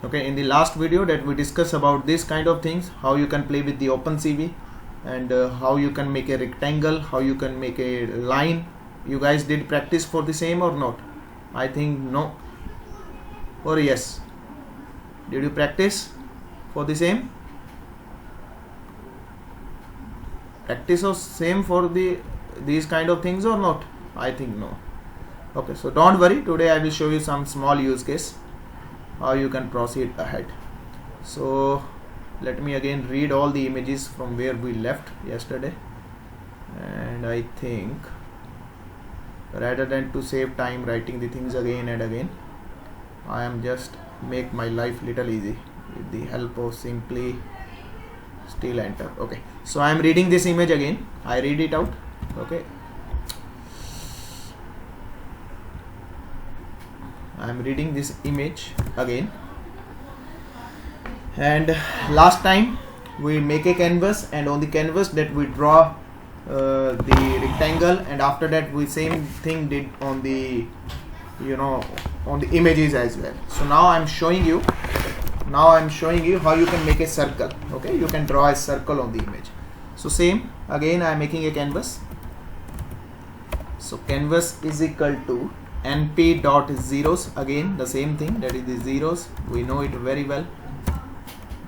Okay, in the last video that we discussed about this kind of things, how you can play with the OpenCV and how you can make a rectangle, how you can make a line. You guys did practice for the same or not? I think no or yes. Did you practice for the same? Practice of same for these kind of things or not? I think no. Okay, so don't worry, today I will show you some small use case how you can proceed ahead. So let me again read all the images from where we left yesterday, and I think rather than to save time writing the things again and again, I am just make my life little easy with the help of simply still enter. Okay, so I am reading this image again. I read it out. Okay, I am reading this image again, and last time we make a canvas, and on the canvas that we draw the rectangle, and after that we same thing did on the on the images as well. So now I'm showing you how you can make a circle. Okay, you can draw a circle on the image. So same again, I'm making a canvas. So canvas is equal to np dot zeros, again the same thing, that is the zeros. We know it very well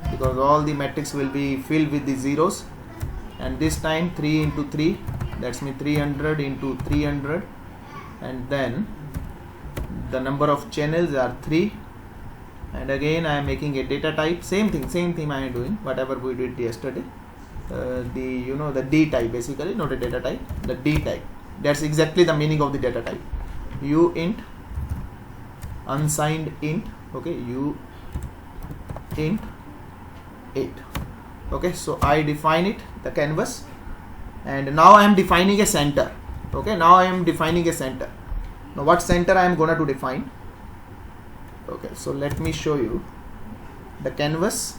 because all the matrix will be filled with the zeros, and this time 3 into 3, that's mean 300 into 300, and then the number of channels are 3, and again I am making a data type. Same thing I am doing whatever we did yesterday. The D type, basically not a data type, the D type. That's exactly the meaning of the data type. U int, unsigned int. Okay, U int 8. Okay, so I define it, the canvas, and now I am defining a center. Okay, now I am defining a center. Now what center I am gonna to define? Okay, so let me show you the canvas.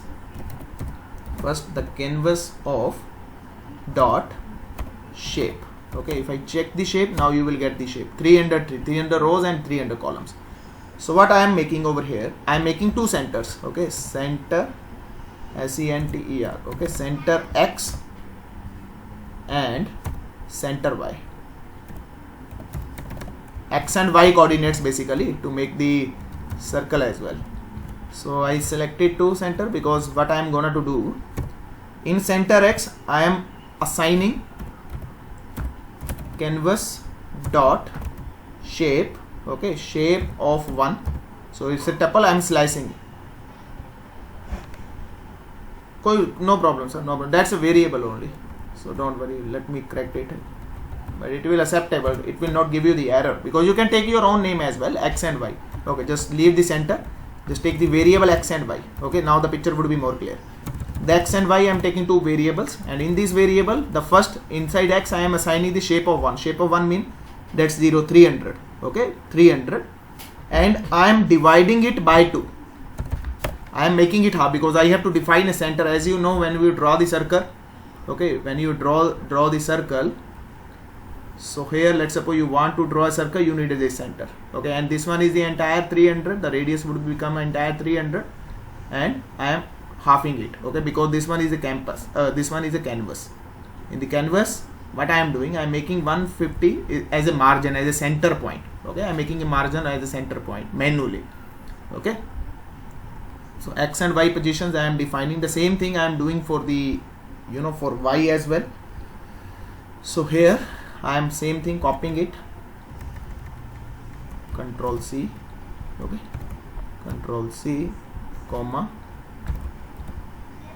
First, the canvas of dot shape. Okay, if I check the shape, now you will get the shape 300 rows and 300 columns. So what I am making over here, I am making two centers. Okay, center, center. Okay, center X and center Y. X and Y coordinates basically to make the circle as well. So I selected two center because what I am gonna to do in center X, I am assigning canvas dot shape. Okay, shape of 1. So it's a tuple, I am slicing. No problem, sir, no problem. That's a variable only, so don't worry, let me correct it, but it will acceptable. It will not give you the error because you can take your own name as well, X and Y. Okay, just leave the center, just take the variable X and Y. Okay, now the picture would be more clear. The X and Y I am taking two variables, and in this variable, the first inside X I am assigning the shape of 1. Shape of 1 mean that's 0, 300. Okay, 300, and I am dividing it by 2. I am making it half because I have to define a center. As you know, when we draw the circle, okay, when you draw the circle, so here let's suppose you want to draw a circle, you need a center. Okay, and this one is the entire 300, the radius would become entire 300, and I am halving it. Okay, because this one is a this one is a canvas. In the canvas, what I am doing, I am making 150 as a margin, as a center point. Okay, I am making a margin as a center point manually. Okay, so X and Y positions I am defining. The same thing I am doing for the for Y as well. So here I am same thing, copying it, Control C. Okay, Control C, comma,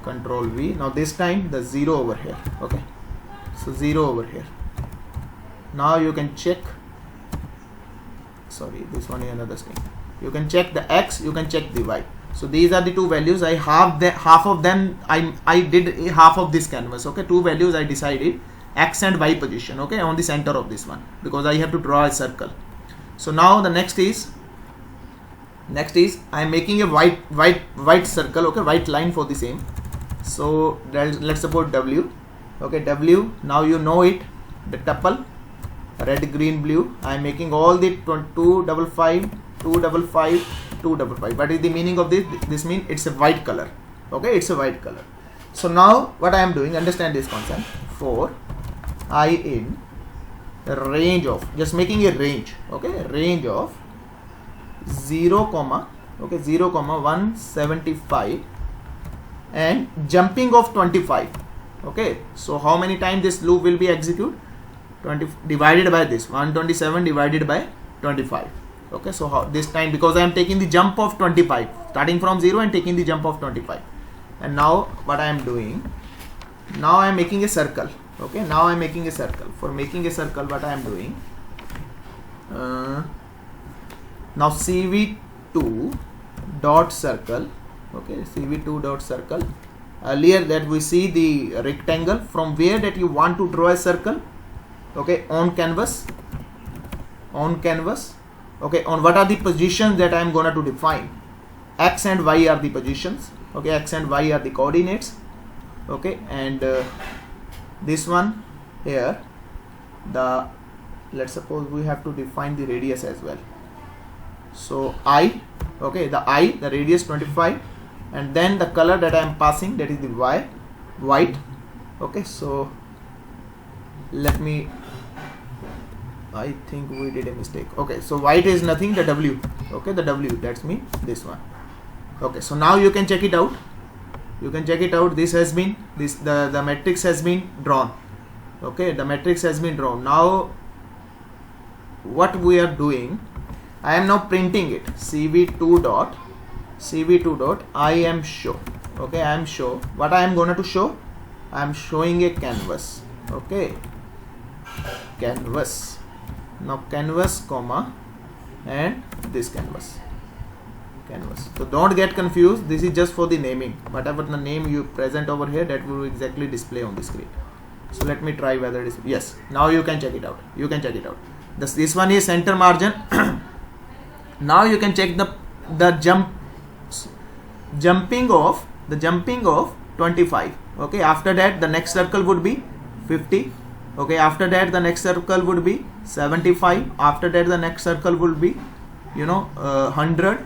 Control V. Now this time the 0 over here. Okay, so 0 over here. Now you can check, sorry, this one is another thing. You can check the X, you can check the Y. So these are the two values. I have half of them. I did half of this canvas. Okay, two values I decided, X and Y position. Okay, on the center of this one because I have to draw a circle. So now the next is I am making a white circle. Okay, white line for the same. So let's suppose W. Okay, W. Now you know it, the tuple, red, green, blue. I am making all the 255, 255, 255. What is the meaning of this? This means it's a white color. Okay, it's a white color. So now what I am doing, understand this concept. For I in range of, just making a range, okay, range of 0 comma 175 and jumping of 25. Okay, so how many times this loop will be executed? 20 divided by this 127 divided by 25. Okay, so how this time, because I am taking the jump of 25, starting from 0 and taking the jump of 25. And now what I am doing, now I am making a circle. Okay, now I am making a circle. For making a circle, what I am doing, now CV2 dot circle. Okay, CV2 dot circle. Earlier that we see the rectangle, from where that you want to draw a circle. Okay, on canvas, okay, on what are the positions that I am gonna to define. X and Y are the positions. Okay, X and Y are the coordinates. Okay, and this one here, the, let's suppose we have to define the radius as well. So I, okay, the radius 25, and then the color that I am passing, that is the Y, white. Okay, so let me, I think we did a mistake. Okay, so white is nothing, the W. Okay, the W, that's me, this one. Okay, so now you can check it out. This has been, the matrix has been drawn. Okay, the matrix has been drawn. Now what we are doing, I am now printing it. CV2 dot I am show. Okay, I am show. What I am going to show? I am showing a canvas. Okay, canvas. Now canvas comma and this canvas. So don't get confused. This is just for the naming. Whatever the name you present over here, that will exactly display on the screen. So let me try whether it is, yes. Now you can check it out. This one is center margin. Now you can check the jumping of 25. Okay, after that the next circle would be 50. Okay, after that the next circle would be 75. After that the next circle would be 100,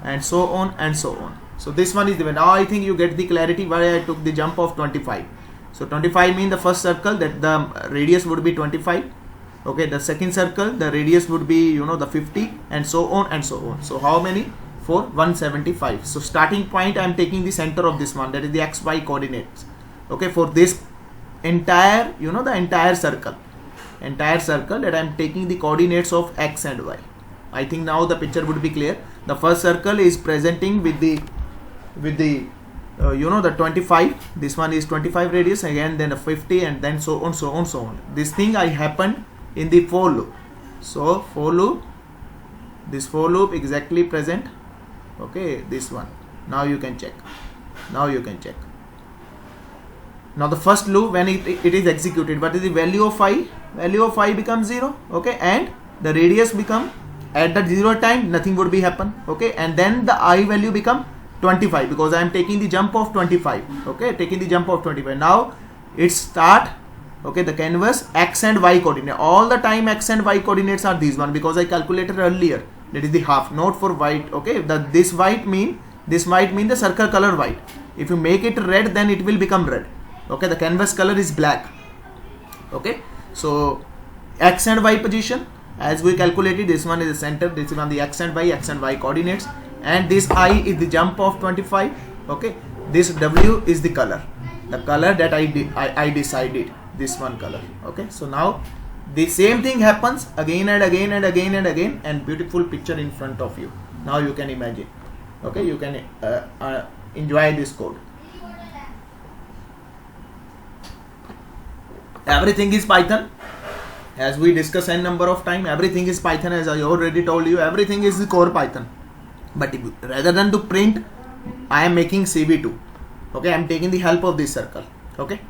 and so on and so on. So this one is the way. Now I think you get the clarity why I took the jump of 25. So 25 means the first circle, that the radius would be 25. Okay, the second circle, the radius would be the 50, and so on and so on. So how many? For 175. So starting point, I am taking the center of this one, that is the XY coordinates. Okay, for this entire the entire circle that I am taking the coordinates of X and Y. I think now the picture would be clear. The first circle is presenting with the the 25. This one is 25 radius, again then a 50, and then so on. This thing I happened in the for loop. So for loop, this for loop exactly present. Okay, this one. Now you can check. Now the first loop, when it is executed, what is the value of phi? Value of phi becomes 0. Okay, and the radius become, at that 0 time nothing would be happen. Okay, and then the I value become 25, because I am taking the jump of 25. Okay, now it start. Okay, the canvas X and Y coordinate, all the time X and Y coordinates are these one, because I calculated earlier, that is the half, not for white. Okay, this white mean the circle color white. If you make it red, then it will become red. Okay, the canvas color is black. Okay, so X and Y position, as we calculated, this one is the center, this is on the X and Y coordinates, and this I is the jump of 25. Okay, this W is the color that I decided, this one color. Okay, so now the same thing happens again and again, and beautiful picture in front of you. Now you can imagine. Okay, you can enjoy this code. Everything is Python, as we discussed n number of time. Everything is Python, as I already told you. Everything is the core Python. But rather than to print, I am making CV2. Okay, I am taking the help of this circle. Okay,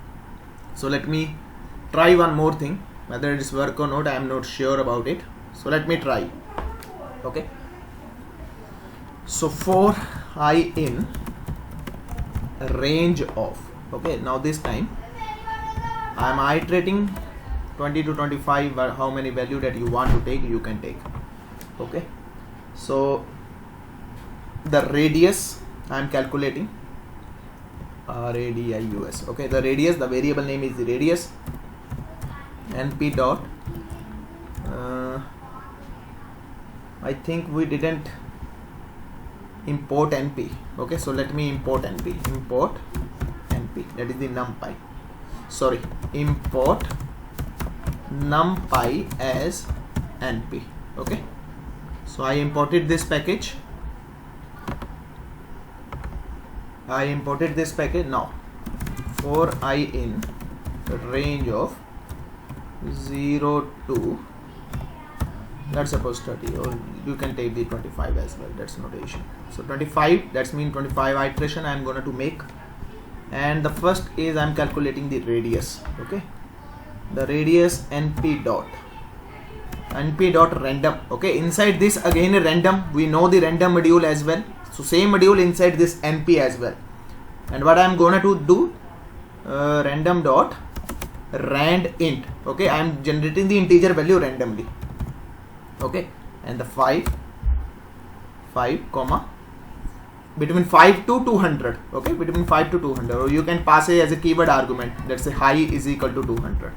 so let me try one more thing. Whether it is work or not, I am not sure about it. So let me try. Okay, so for I in range of, okay, now this time I am iterating 20 to 25, how many value that you want to take, you can take. Okay, so the radius I am calculating, radius. Okay, the radius, the variable name is the radius, np dot, I think we didn't import np. Okay, so let me import np, that is the numpy, sorry, import numpy as np. Okay, so I imported this package, now for I in range of 0 to, let's suppose 30, or you can take the 25 as well, that's not an issue. So 25, that's mean 25 iteration I am going to make, and the first is I am calculating the radius. Okay, the radius np dot random. Okay, inside this again a random, we know the random module as well, so same module inside this np as well. And what I am going to do, random dot rand int. Okay, I am generating the integer value randomly. Okay, and the 5 comma between 5 to 200. Okay, between 5 to 200, or you can pass it as a keyword argument. Let's say high is equal to 200,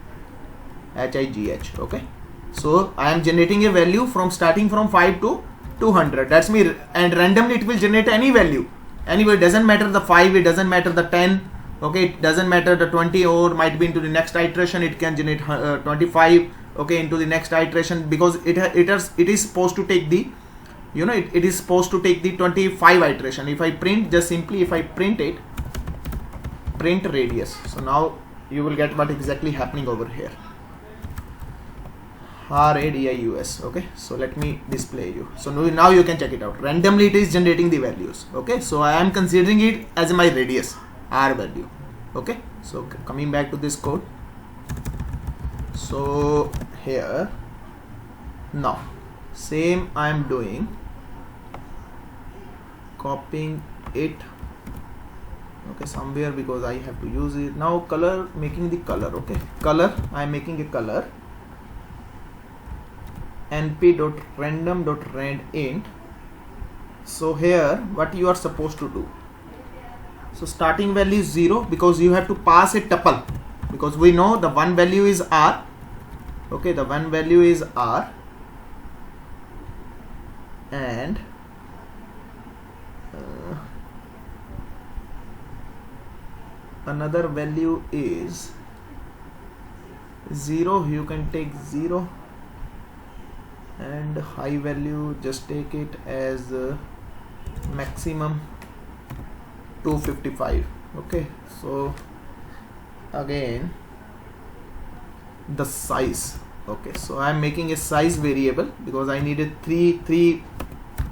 HIGH. Okay, so I am generating a value from starting from 5 to 200. That's me, and randomly it will generate any value. Anyway, it doesn't matter the 5, it doesn't matter the 10. Okay, it doesn't matter the 20, or might be into the next iteration it can generate 25. Okay, into the next iteration, because it is supposed to take the, you know, it is supposed to take the 25 iteration. If I print, just simply if I print it, print radius, so now you will get what exactly happening over here, radius. Okay, so let me display you, so now you can check it out. Randomly it is generating the values. Okay, so I am considering it as my radius, r value. Okay, so coming back to this code, so here now same I am doing, copying it, okay, somewhere, because I have to use it. Now color, making the color. Okay, color, I am making a color, np.random.rand int. So here what you are supposed to do, so starting value is 0, because you have to pass a tuple, because we know the one value is r. Okay, the one value is r, and another value is 0. You can take 0, and high value just take it as maximum 255. Okay, so again the size. Okay, so I am making a size variable, because I needed three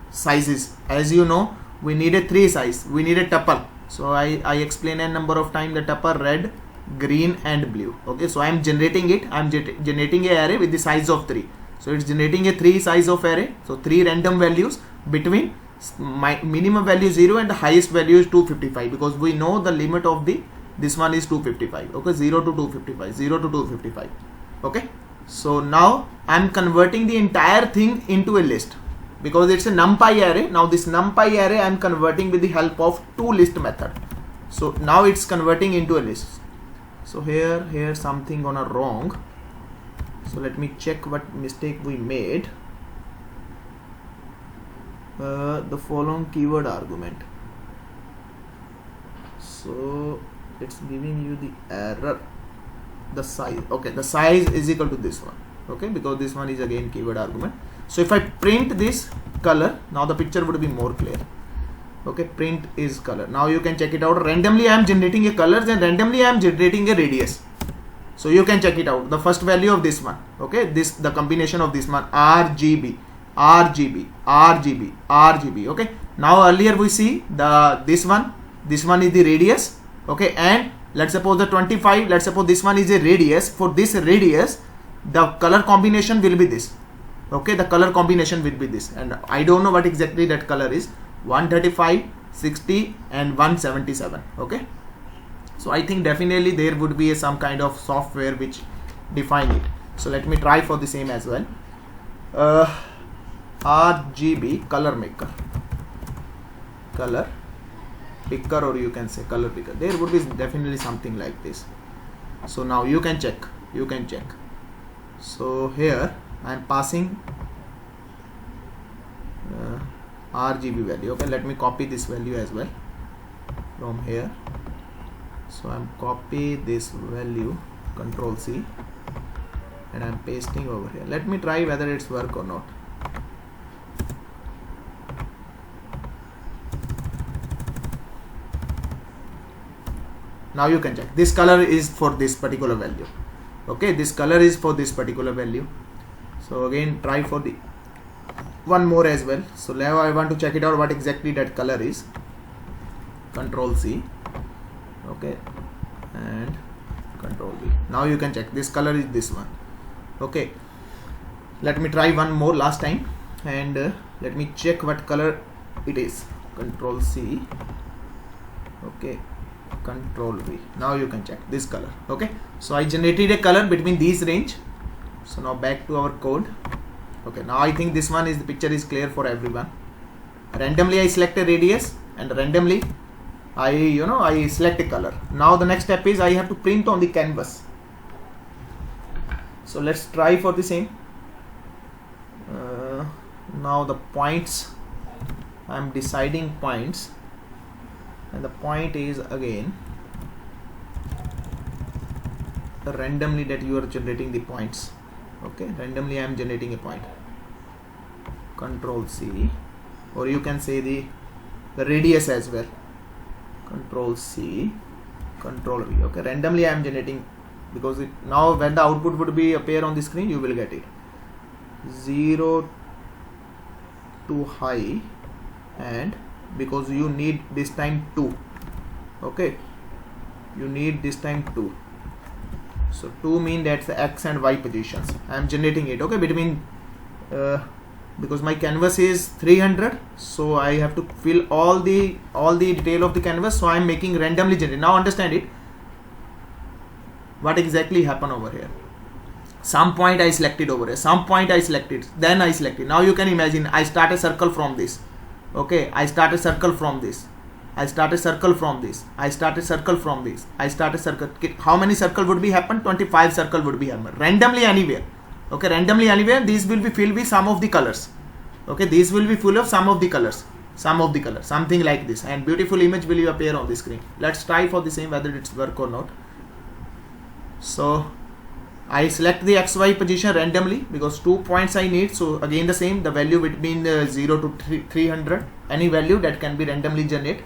sizes. As you know, we needed 3 size, we need a tuple. So I explain a number of times the tuple red, green and blue. Okay, so I am generating it, I am generating a array with the size of 3. So it's generating a 3 size of array, so 3 random values between my minimum value 0 and the highest value is 255, because we know the limit of the this one is 255. Okay, 0 to 255, 0 to 255. Okay, so now I'm converting the entire thing into a list, because it's a numpy array. Now this numpy array I'm converting with the help of toList method. So now it's converting into a list. So here something gonna wrong. So let me check what mistake we made. The following keyword argument. So it's giving you the error, the size. Okay, the size is equal to this one. Okay, because this one is again keyword argument. So if I print this color, now the picture would be more clear. Okay, print is color. Now you can check it out. Randomly I am generating a colors, and randomly I am generating a radius. So you can check it out. The first value of this one. Okay, the combination of this one, RGB, RGB, RGB, RGB. Okay, now earlier we see this one is the radius. Okay, and let's suppose the 25, let's suppose this one is a radius. For this radius, the color combination will be this. Okay, the color combination will be this, and I don't know what exactly that color is. 135, 60 and 177. Okay, so I think definitely there would be some kind of software which define it. So let me try for the same as well. RGB color maker. color picker, or you can say color picker. There would be definitely something like this. So now you can check. So here I am passing RGB value. Okay, let me copy this value as well from here. So I'm copy this value, Control C, and I'm pasting over here. Let me try whether it's work or not. Now you can check. This color is for this particular value. Okay, this color is for this particular value. So again, try for the one more as well. So now I want to check it out what exactly that color is. Control C. Okay, and Control V. Now you can check. This color is this one. Okay, let me try one more last time, and let me check what color it is. Control C. Okay, Control V. Now you can check this color. Okay, so I generated a color between these range. So now back to our code. Okay, now I think this one is, the picture is clear for everyone. Randomly I select a radius, and randomly I select a color. Now the next step is I have to print on the canvas. So let's try for the same. Now the points, I'm deciding points, and the point is again randomly that you are generating the points. Okay, randomly I am generating a point. Control C, or you can say the radius as well. Control C, Control V. Okay, randomly I am generating, because now when the output would be appear on the screen, you will get it 0 to high, and because you need this time 2. Okay, you need this time 2. So 2 mean that's the X and Y positions. I am generating it. Okay, between because my canvas is 300, so I have to fill all the detail of the canvas. So I am making randomly generate. Now understand it. What exactly happened over here? Some point I selected over here. Some point I selected. Then I selected. Now you can imagine. I start a circle from this. Okay, I start a circle from this. I start a circle from this. I start a circle from this. I start a circle. How many circle would be happen? 25 circle would be happen. Randomly anywhere. Okay, randomly anywhere. These will be filled with some of the colors. Okay, these will be full of some of the colors. Something like this. And beautiful image will appear on the screen. Let's try for the same whether it's work or not. So I select the XY position randomly because 2 points I need. So again the same, the value between 0 to 300, any value that can be randomly generated.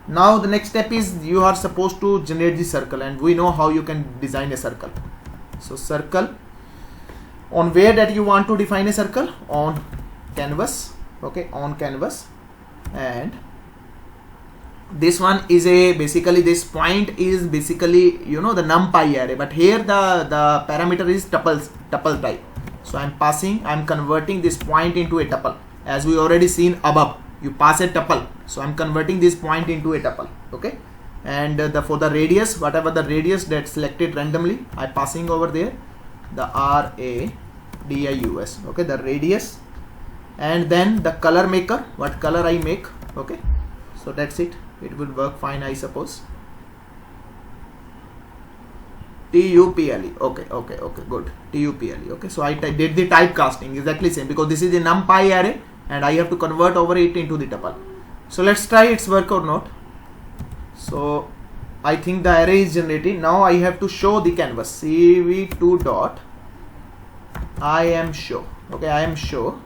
Now the next step is you are supposed to generate the circle, and we know how you can design a circle. So circle, on where that you want to define a circle? On canvas. Okay, on canvas. And this one is basically this point is basically the numpy array, but here the parameter is tuple type. So I'm converting this point into a tuple, as we already seen above. You pass a tuple, so I'm converting this point into a tuple. Okay, and for the radius, whatever the radius that's selected randomly, I passing over there the radius. Okay, the radius, and then the color maker, what color I make. Okay, so that's it. It will work fine, I suppose. TUPLE. Okay, good. TUPLE. Okay, so I did the typecasting exactly same, because this is the numpy array and I have to convert over it into the tuple. So let's try it's work or not. So I think the array is generated. Now I have to show the canvas. CV2 dot I am show. Okay, I am show.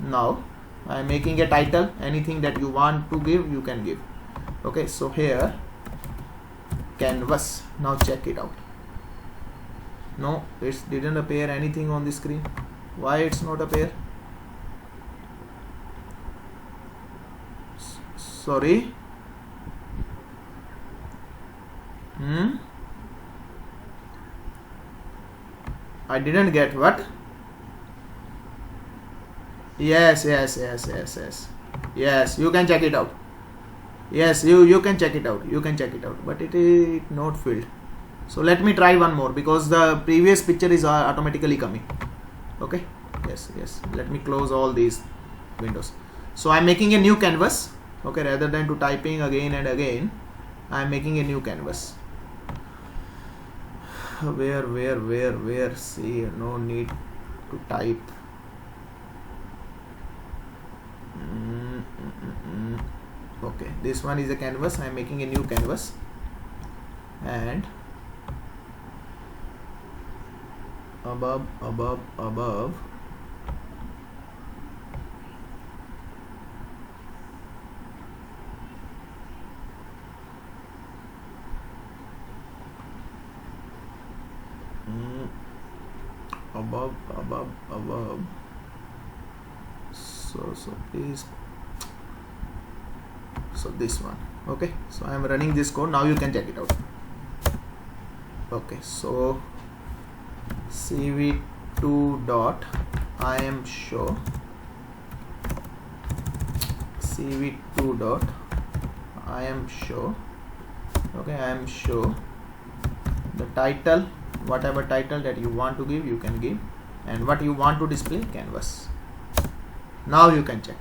Now I am making a title. Anything that you want to give, you can give. Okay, so here canvas. Now check it out. No, it didn't appear anything on the screen. Why it's not appear? Sorry. I didn't get what? Yes, you can check it out. Yes, you can check it out. But it is not filled. So let me try one more, because the previous picture is automatically coming. Okay. Yes. Let me close all these windows. So I'm making a new canvas. Okay, rather than to typing again and again, I am making a new canvas. Where? See, no need to type. Okay, this one is a canvas. I am making a new canvas, and above above. So please, so this one. Okay, so I am running this code. Now you can check it out. Okay, so cv2 dot I am show, cv2 dot I am show. Okay, I am show the title, whatever title that you want to give, you can give, and what you want to display, canvas. Now you can check.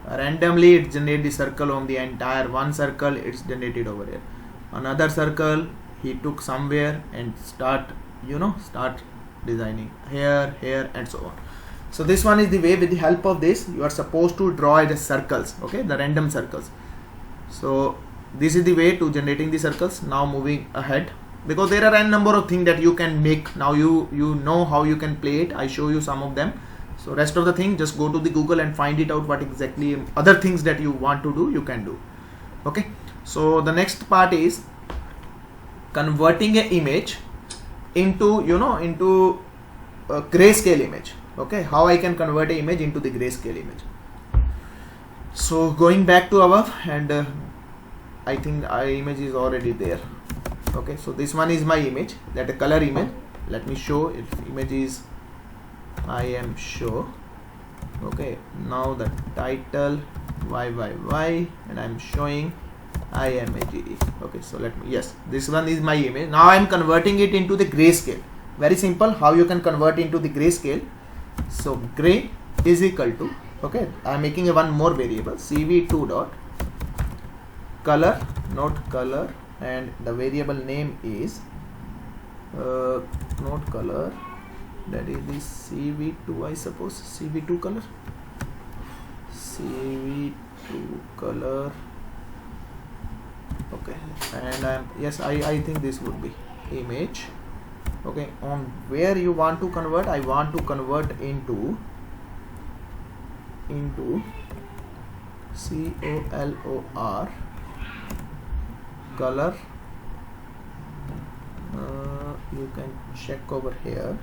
Randomly it generates the circle on the entire one circle. It's generated over here. Another circle he took somewhere and start designing here and so on. So this one is the way. With the help of this, you are supposed to draw the circles. Okay, the random circles. So this is the way to generating the circles. Now moving ahead, because there are a number of things that you can make. Now you know how you can play it. I show you some of them. So rest of the thing, just go to the Google and find it out, what exactly other things that you want to do, you can do. Okay, so the next part is converting an image into a grayscale image. Okay, how I can convert an image into the grayscale image. So going back to above, and I think our image is already there. Okay, so this one is my image, that a color image. Let me show if image is I am show. Okay, now the title y, and I am showing image. Okay, so let me, yes, this one is my image. Now I am converting it into the grayscale. Very simple how you can convert into the grayscale. So gray is equal to, okay, I am making a one more variable, cv2 dot color, not color, and the variable name is not color, that is the cv2, I suppose, cv2 color, cv2 color. Okay, and yes, I think this would be image. Okay, on where you want to convert, I want to convert into color color. You can check over here,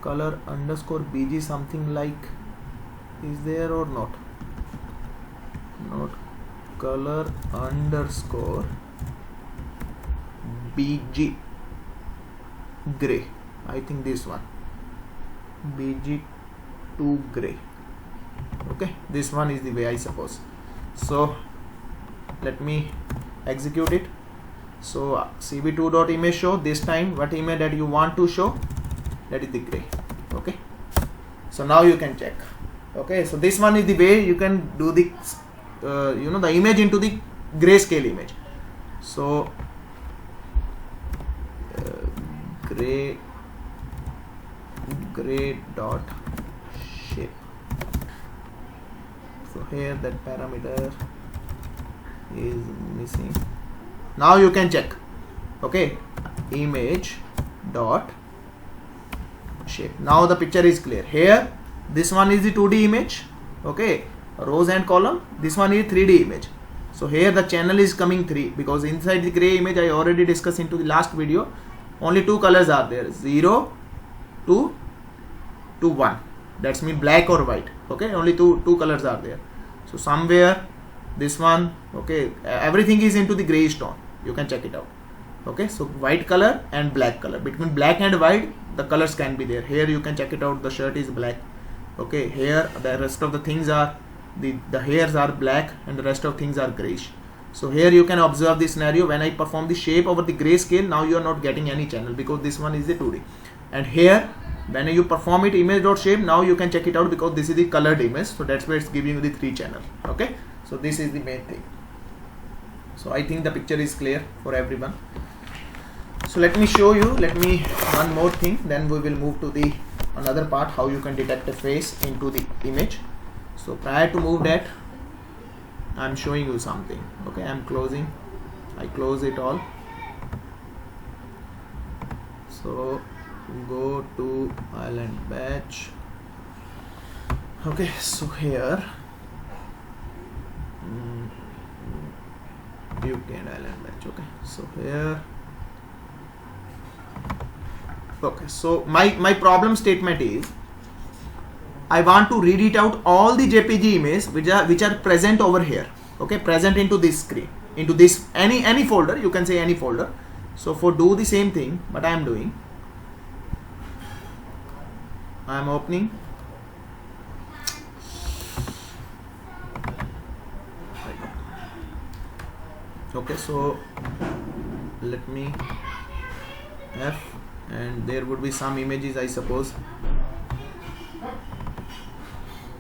color underscore bg, something like, is there or not? Not color underscore bg gray, I think this one, bg2 gray. Okay, this one is the way, I suppose. So let me execute it. So cv2 dot image show, this time what image that you want to show, that is the gray. Okay, so now you can check. Okay, so this one is the way you can do the the image into the grayscale image. So gray dot shape. So here that parameter is missing. Now you can check. Okay, image dot shape. Now the picture is clear. Here this one is the 2D image. Okay, rows and column. This one is 3D image. So here the channel is coming 3, because inside the gray image I already discussed into the last video, only two colors are there, 0 to 1. That's mean black or white. Okay, only two colors are there. So somewhere this one, okay, everything is into the grayish tone. You can check it out. Okay, so white color and black color. Between black and white, the colors can be there. Here you can check it out. The shirt is black. Okay, here the rest of the things are, the hairs are black and the rest of things are grayish. So here you can observe the scenario. When I perform the shape over the grayscale, now you are not getting any channel, because this one is the 2D. And here when you perform it image.shape, now you can check it out, because this is the colored image. So that's why it's giving you the 3 channel. Okay, So this is the main thing. So I think the picture is clear for everyone. So let me show you, one more thing, then we will move to the another part, how you can detect a face into the image. So prior to move that, I'm showing you something. Okay, I close it all. So go to island batch. Okay, so here you can island batch. Okay, so here, okay, so my problem statement is I want to read it out all the JPG images which are present over here. Okay, present into this screen, into this any folder, you can say any folder. So for do the same thing, what I am doing, I am opening okay, so let me F, and there would be some images, I suppose.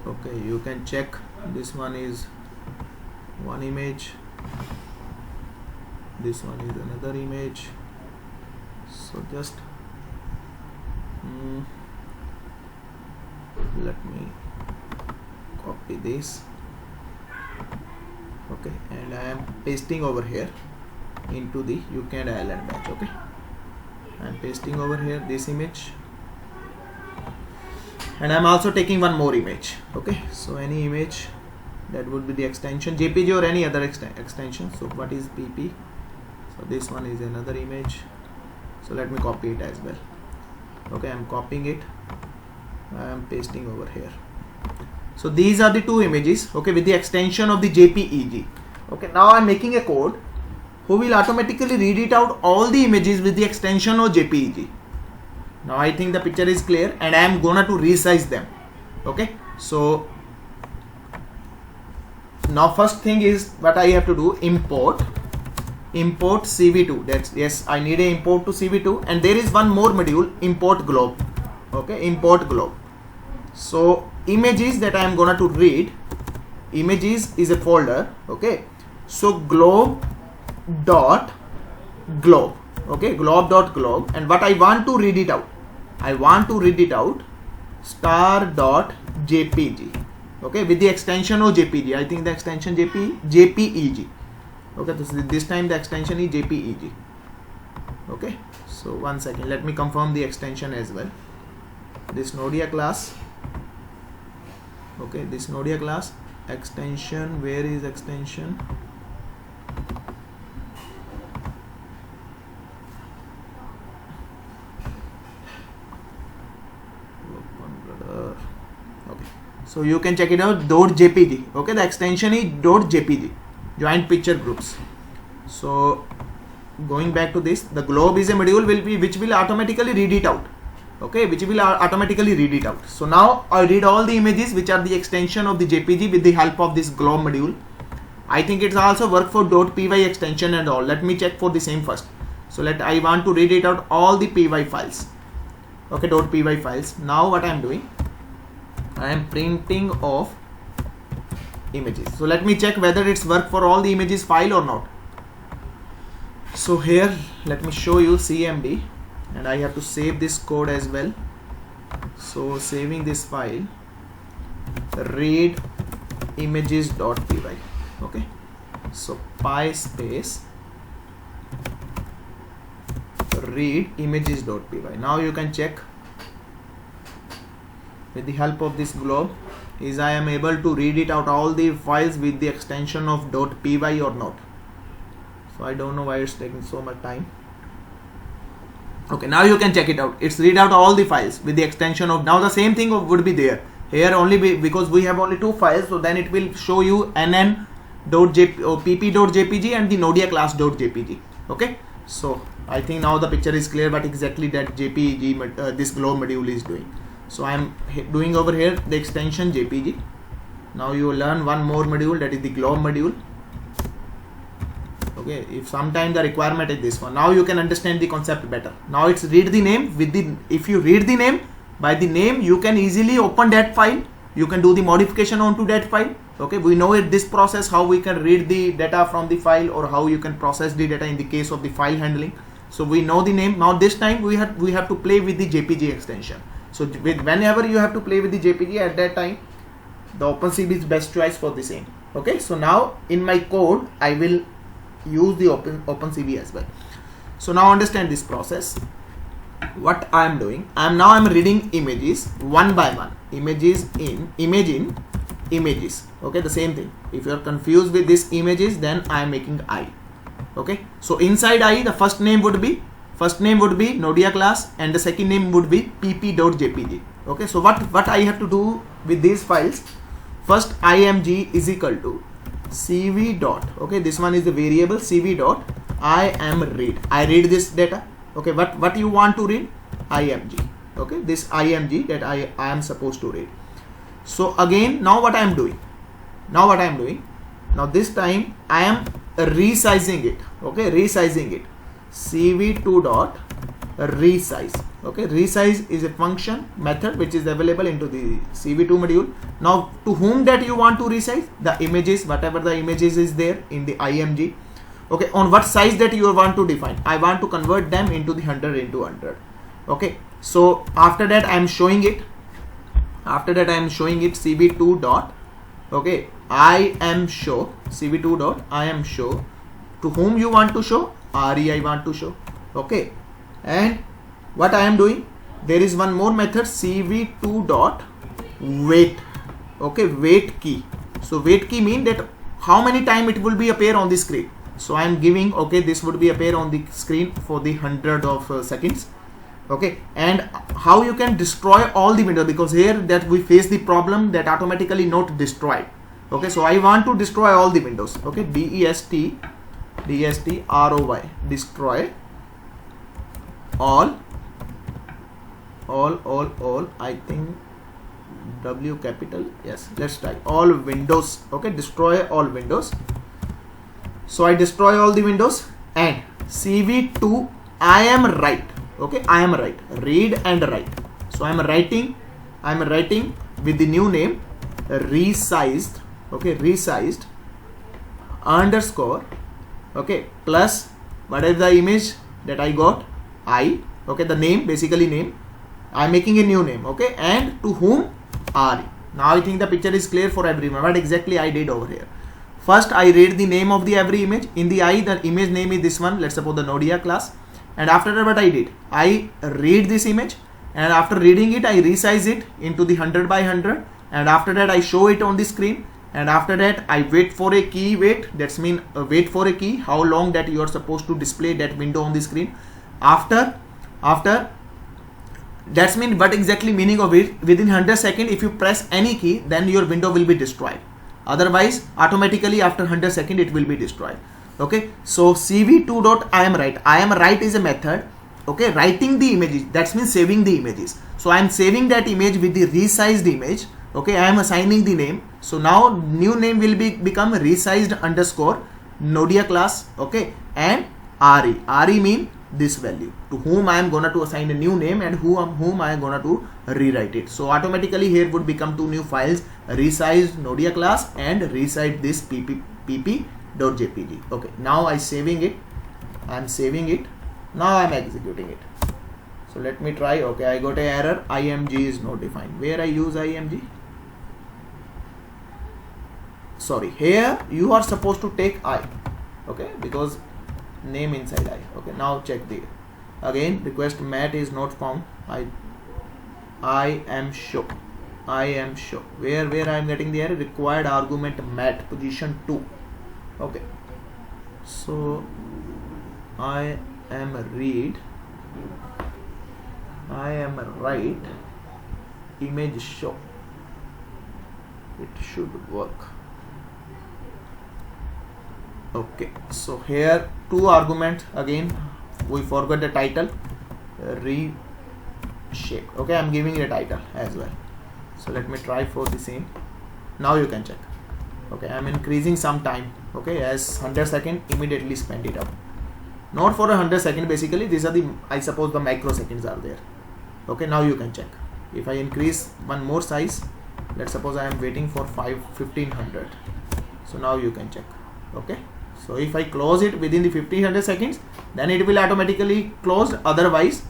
Okay, you can check, this one is one image, this one is another image. So just let me copy this. Okay, and I am pasting over here into the UCAD island batch. Okay, I am pasting over here this image, and I am also taking one more image. Okay, so any image that would be the extension JPG or any other extension. So what is PP? So this one is another image, so let me copy it as well. Okay, I am copying it, I am pasting over here. So these are the two images, okay, with the extension of the JPEG. Okay, now I am making a code who will automatically read it out all the images with the extension of JPEG. Now I think the picture is clear, and I am gonna to resize them. Okay, so now first thing is what I have to do, import CV2. That's, yes, I need a import to CV2, and there is one more module, import globe. Okay, import globe. So images that I am gonna to read, images is a folder. Okay, so globe dot globe. Okay, globe dot globe, and what I want to read it out, star dot JPG. Okay, with the extension of JPG. I think the extension JPEG. Okay, this time the extension is JPEG. Okay, so one second, let me confirm the extension as well. This Nodia class. Okay, this Nodia class extension, where is extension? Okay, so you can check it out, .jpg. Okay, the extension is .jpg, joint picture groups. So going back to this, the globe is a module which will automatically read it out. Okay, which will automatically read it out. So now I read all the images which are the extension of the JPG with the help of this globe module. I think it's also work for .py extension and all. Let me check for the same first. So I want to read it out all the py files. Okay, .py files. Now what I am doing, I am printing off images. So let me check whether it's work for all the images file or not. So here, let me show you CMD, and I have to save this code as well. So saving this file, read images.py. Okay, so py space read images.py. Now you can check with the help of this globe, is I am able to read it out all the files with the extension of .py or not. So I don't know why it's taking so much time. Okay, now you can check it out. It's read out all the files with the extension of, now the same thing would be there here only because we have only two files. So then it will show you pp.jpg and the Nodia class.jpg. Okay, so I think now the picture is clear what exactly that JPEG this globe module is doing. So I am doing over here the extension JPG. Now you will learn one more module, that is the globe module. Okay, if sometime the requirement is this one, now you can understand the concept better. Now it's read the name with the, if you read the name, by the name you can easily open that file, you can do the modification onto that file. Okay, we know it, this process, how we can read the data from the file, or how you can process the data in the case of the file handling. So we know the name. Now this time we have to play with the JPG extension. So whenever you have to play with the JPG, at that time the OpenCV is best choice for the same. Okay, so now in my code I will use the OpenCV as well. So now understand this process. What I am doing, I'm reading images one by one, images in images. Okay, the same thing. If you are confused with these images, then I am making I. Okay, so inside I, the first name would be Nodia class, and the second name would be pp.jpg. Okay, so what I have to do with these files? First, img is equal to cv dot, okay, this one is the variable, cv dot imread. I read this data. Okay, what you want to read? img. Okay, this img that I am supposed to read. So again, now what I am doing? Now this time I am resizing it. Okay, resizing it. cv2 dot resize. Okay, resize is a function method which is available into the cv2 module. Now to whom that you want to resize? The images, whatever the images is there in the img. Okay, on what size that you want to define? I want to convert them into the 100 into 100. Okay, so after that I am showing it. cv2 dot, okay, I am show, cv2 dot I am show. To whom you want to show? re I want to show. Okay, and what I am doing, there is one more method, cv2 dot wait. Okay, wait key. So wait key mean that how many time it will be appear on the screen. So I am giving, okay, this would be appear on the screen for the 100 of seconds. Okay, and how you can destroy all the windows, because here that we face the problem that automatically not destroyed. Okay, so I want to destroy all the windows. Okay, destroy, destroy all, I think W capital, yes, let's try all windows. Okay, destroy all windows. So I destroy all the windows, and cv2 I am write. Okay, I am write, read and write. So I am writing with the new name resized. Okay, resized underscore, okay, plus what is the image that I got? I. Okay, the name, basically name. I am making a new name. Okay, and to whom? re. Now I think the picture is clear for everyone. What exactly I did over here? First, I read the name of the every image. In the I, the image name is this one. Let's suppose the Nodia class. And after that, what I did? I read this image, and after reading it, I resize it into the 100 by 100. And after that, I show it on the screen. And after that, I wait for a key. That's mean wait for a key. How long that you are supposed to display that window on the screen. After that's mean what exactly meaning of it? Within 100 seconds, if you press any key, then your window will be destroyed. Otherwise, automatically after 100 seconds, it will be destroyed. Okay, so cv2 dot I am write is a method. Okay, writing the images, that means saving the images. So I am saving that image with the resized image. Okay, I am assigning the name. So now new name will become resized underscore Nodia class. Okay, and re mean this value, to whom I am gonna to assign a new name, and whom I am gonna to rewrite it. So automatically here would become two new files, resized Nodia class and resized this pp.jpg. Okay, now I'm saving it. Now I'm executing it. So let me try. Okay, I got an error. img is not defined. Where I use img? Sorry, here you are supposed to take I. Okay, because name inside I. Okay, now check the again request mat is not found. I am show. Where I am getting the error? Required argument mat position 2. Okay, so I am write image show. It should work. Okay, so here two arguments again. We forgot the title. Reshape. Okay, I'm giving it a title as well. So let me try for the same. Now you can check. Okay, I'm increasing some time. Okay, as 100 seconds, immediately spend it up. Not for 100 seconds, basically these are the, I suppose the microseconds are there. Okay, now you can check. If I increase one more size, let's suppose I am waiting for 1500. So now you can check. Okay, so if I close it within the 1500 seconds, then it will automatically closed. Otherwise,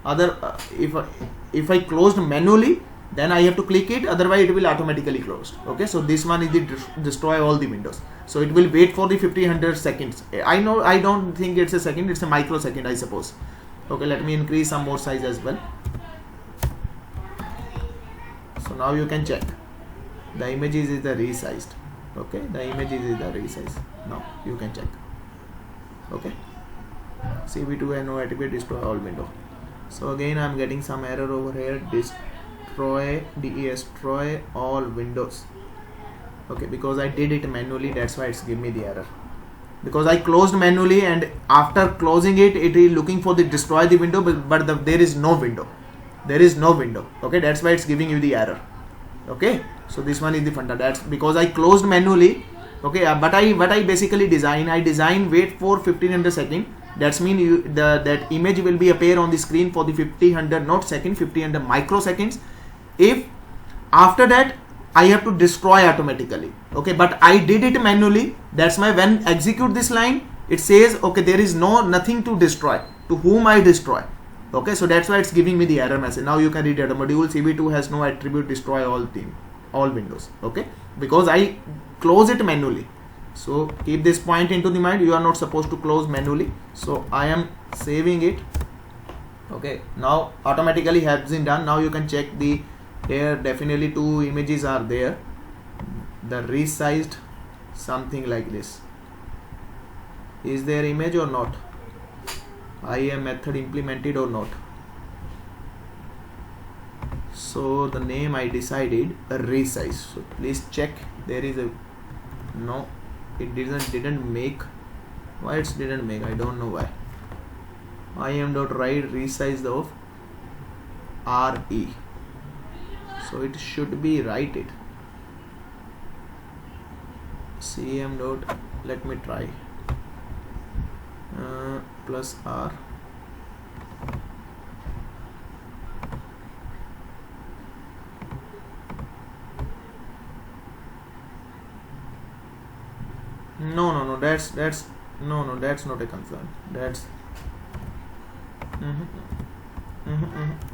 if I closed manually, then I have to click it, otherwise it will automatically closed. Okay, so this one is the destroy all the windows. So it will wait for the 1500 seconds. I know, I don't think it's a second, it's a microsecond, I suppose. Okay, let me increase some more size as well. So now you can check. The image is the resized. Okay, the image is the resized. Now you can check. Okay, CV2 and no attribute destroy all window. So again I am getting some error over here. Destroy all windows. Okay, because I did it manually, that's why it's giving me the error. Because I closed manually, and after closing it, it is looking for the destroy the window, but there is no window. There is no window. Okay, that's why it's giving you the error. Okay, so this one is the funda. That's because I closed manually. Okay, but what I basically design, wait for 1500 seconds. That's mean that image will be appear on the screen for the 1500 not second, 1500 microseconds. If after that I have to destroy automatically. Okay, but I did it manually. That's why when execute this line, it says okay, there is nothing to destroy. To whom I destroy? Okay, so that's why it's giving me the error message. Now you can read it. Module CV2 has no attribute destroy all windows. Okay, because I close it manually. So keep this point into the mind. You are not supposed to close manually. So I am saving it. Okay, now automatically has been done. Now you can check the here. Definitely two images are there. The resized something like this. Is there image or not? IAM method implemented or not? So the name I decided resize. So please check. There is a no. It didn't make. Why it didn't make? I don't know why. IAM.write resize of RE. So it should be write it. CM dot. Let me try. Plus R. No. That's that's not a concern. That's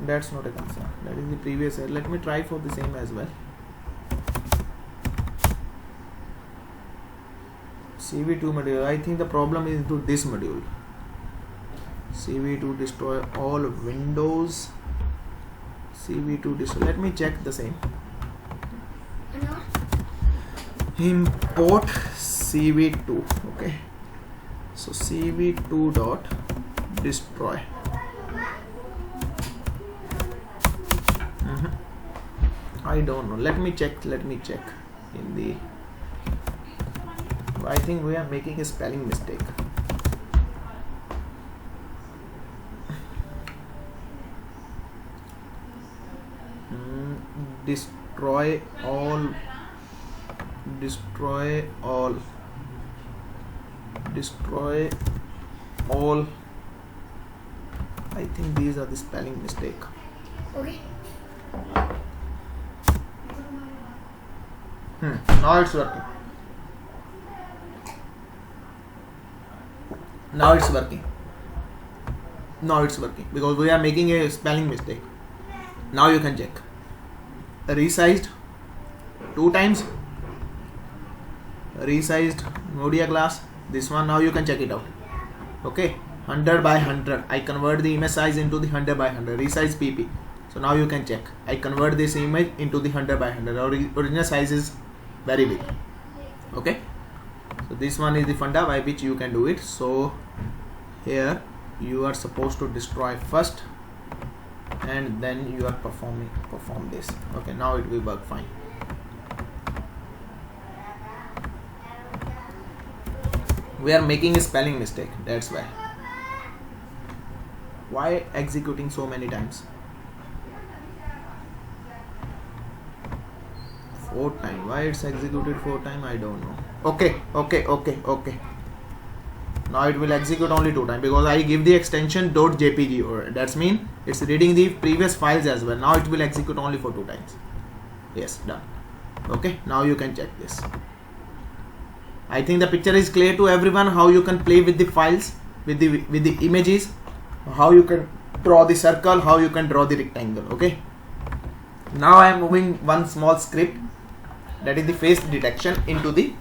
that's not a concern. That is the previous error. Let me try for the same as well. CV2 module. I think the problem is into this module. CV2 destroy all windows. CV2 destroy. Let me check the same. Import CV2. Okay. So CV2 dot destroy. I don't know. Let me check. In the. I think we are making a spelling mistake. Destroy all. I think these are the spelling mistake. Okay. Now it's working. Now it's working because we are making a spelling mistake. Now you can check. Resized 2 times. Resized Nodia class. This one now you can check it out. Okay, 100 by 100. I convert the image size into the 100 by 100. Resize PP. So now you can check. I convert this image into the 100 by 100. Original size is very big. Okay. So this one is the funda by which you can do it. So here you are supposed to destroy first, and then you are perform this. Okay, now it will work fine. We are making a spelling mistake. That's why. Why executing so many times? 4 times. Why it's executed 4 times? I don't know. Okay. Now it will execute only 2 times because I give the extension .jpg, or that's mean it's reading the previous files as well. Now it will execute only for 2 times. Yes, done. Okay, now you can check this. I think the picture is clear to everyone how you can play with the files, with the images, how you can draw the circle, how you can draw the rectangle. Okay, now I am moving one small script, that is the face detection, into the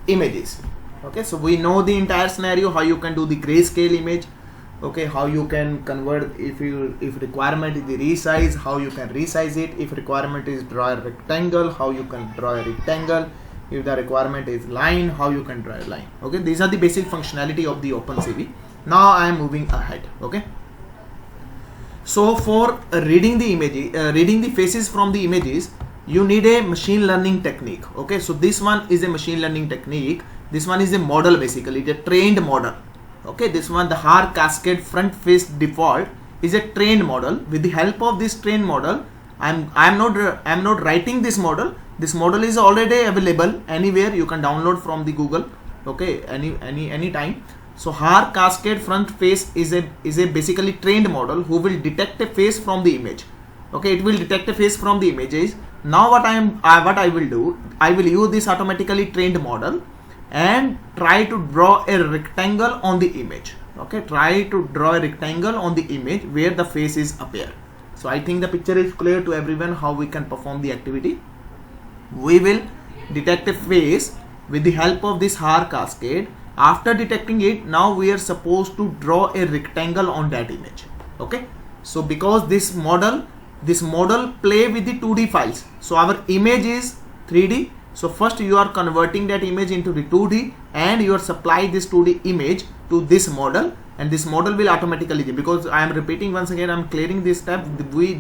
images. Okay, so we know the entire scenario, how you can do the grayscale image. Okay, how you can convert, if requirement is the resize, how you can resize it. If requirement is draw a rectangle, how you can draw a rectangle. If the requirement is line, how you can draw a line. Okay, these are the basic functionality of the OpenCV. Now I am moving ahead. Okay, so for reading the image, reading the faces from the images, you need a machine learning technique. Okay, so this one is a machine learning technique. This one is a model, basically it's a trained model. Okay, this one, the Haar Cascade front face default, is a trained model. With the help of this trained model, I'm not writing this model. This model is already available anywhere. You can download from the Google. Okay, any time. So Haar Cascade front face is a basically trained model who will detect a face from the image. Okay, it will detect a face from the images. Now what I will do, I will use this automatically trained model and try to draw a rectangle on the image. Okay, try to draw a rectangle on the image where the face is appear. So I think the picture is clear to everyone how we can perform the activity. We will detect a face with the help of this Haar Cascade. After detecting it, now we are supposed to draw a rectangle on that image. Okay, so because this model play with the 2D files, so our image is 3D. So first you are converting that image into the 2D, and you are supply this 2D image to this model, and this model will automatically, because I am repeating once again, I am clearing this tab,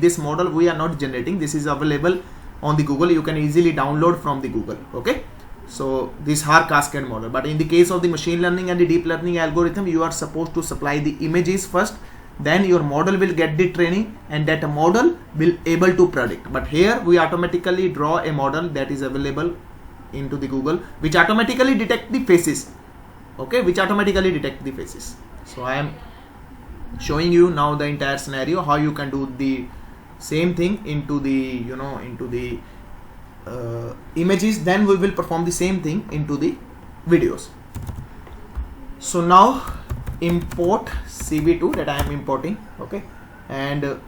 this model we are not generating. This is available on the Google. You can easily download from the Google. Okay, so this Haar Cascade model. But in the case of the machine learning and the deep learning algorithm, you are supposed to supply the images first, then your model will get the training, and that model will able to predict. But here we automatically draw a model that is available into the Google, which automatically detect the faces. Okay, which automatically detect the faces. So I am showing you now the entire scenario, how you can do the same thing into the images. Then we will perform the same thing into the videos. So now import CV2 that I am importing. Okay, and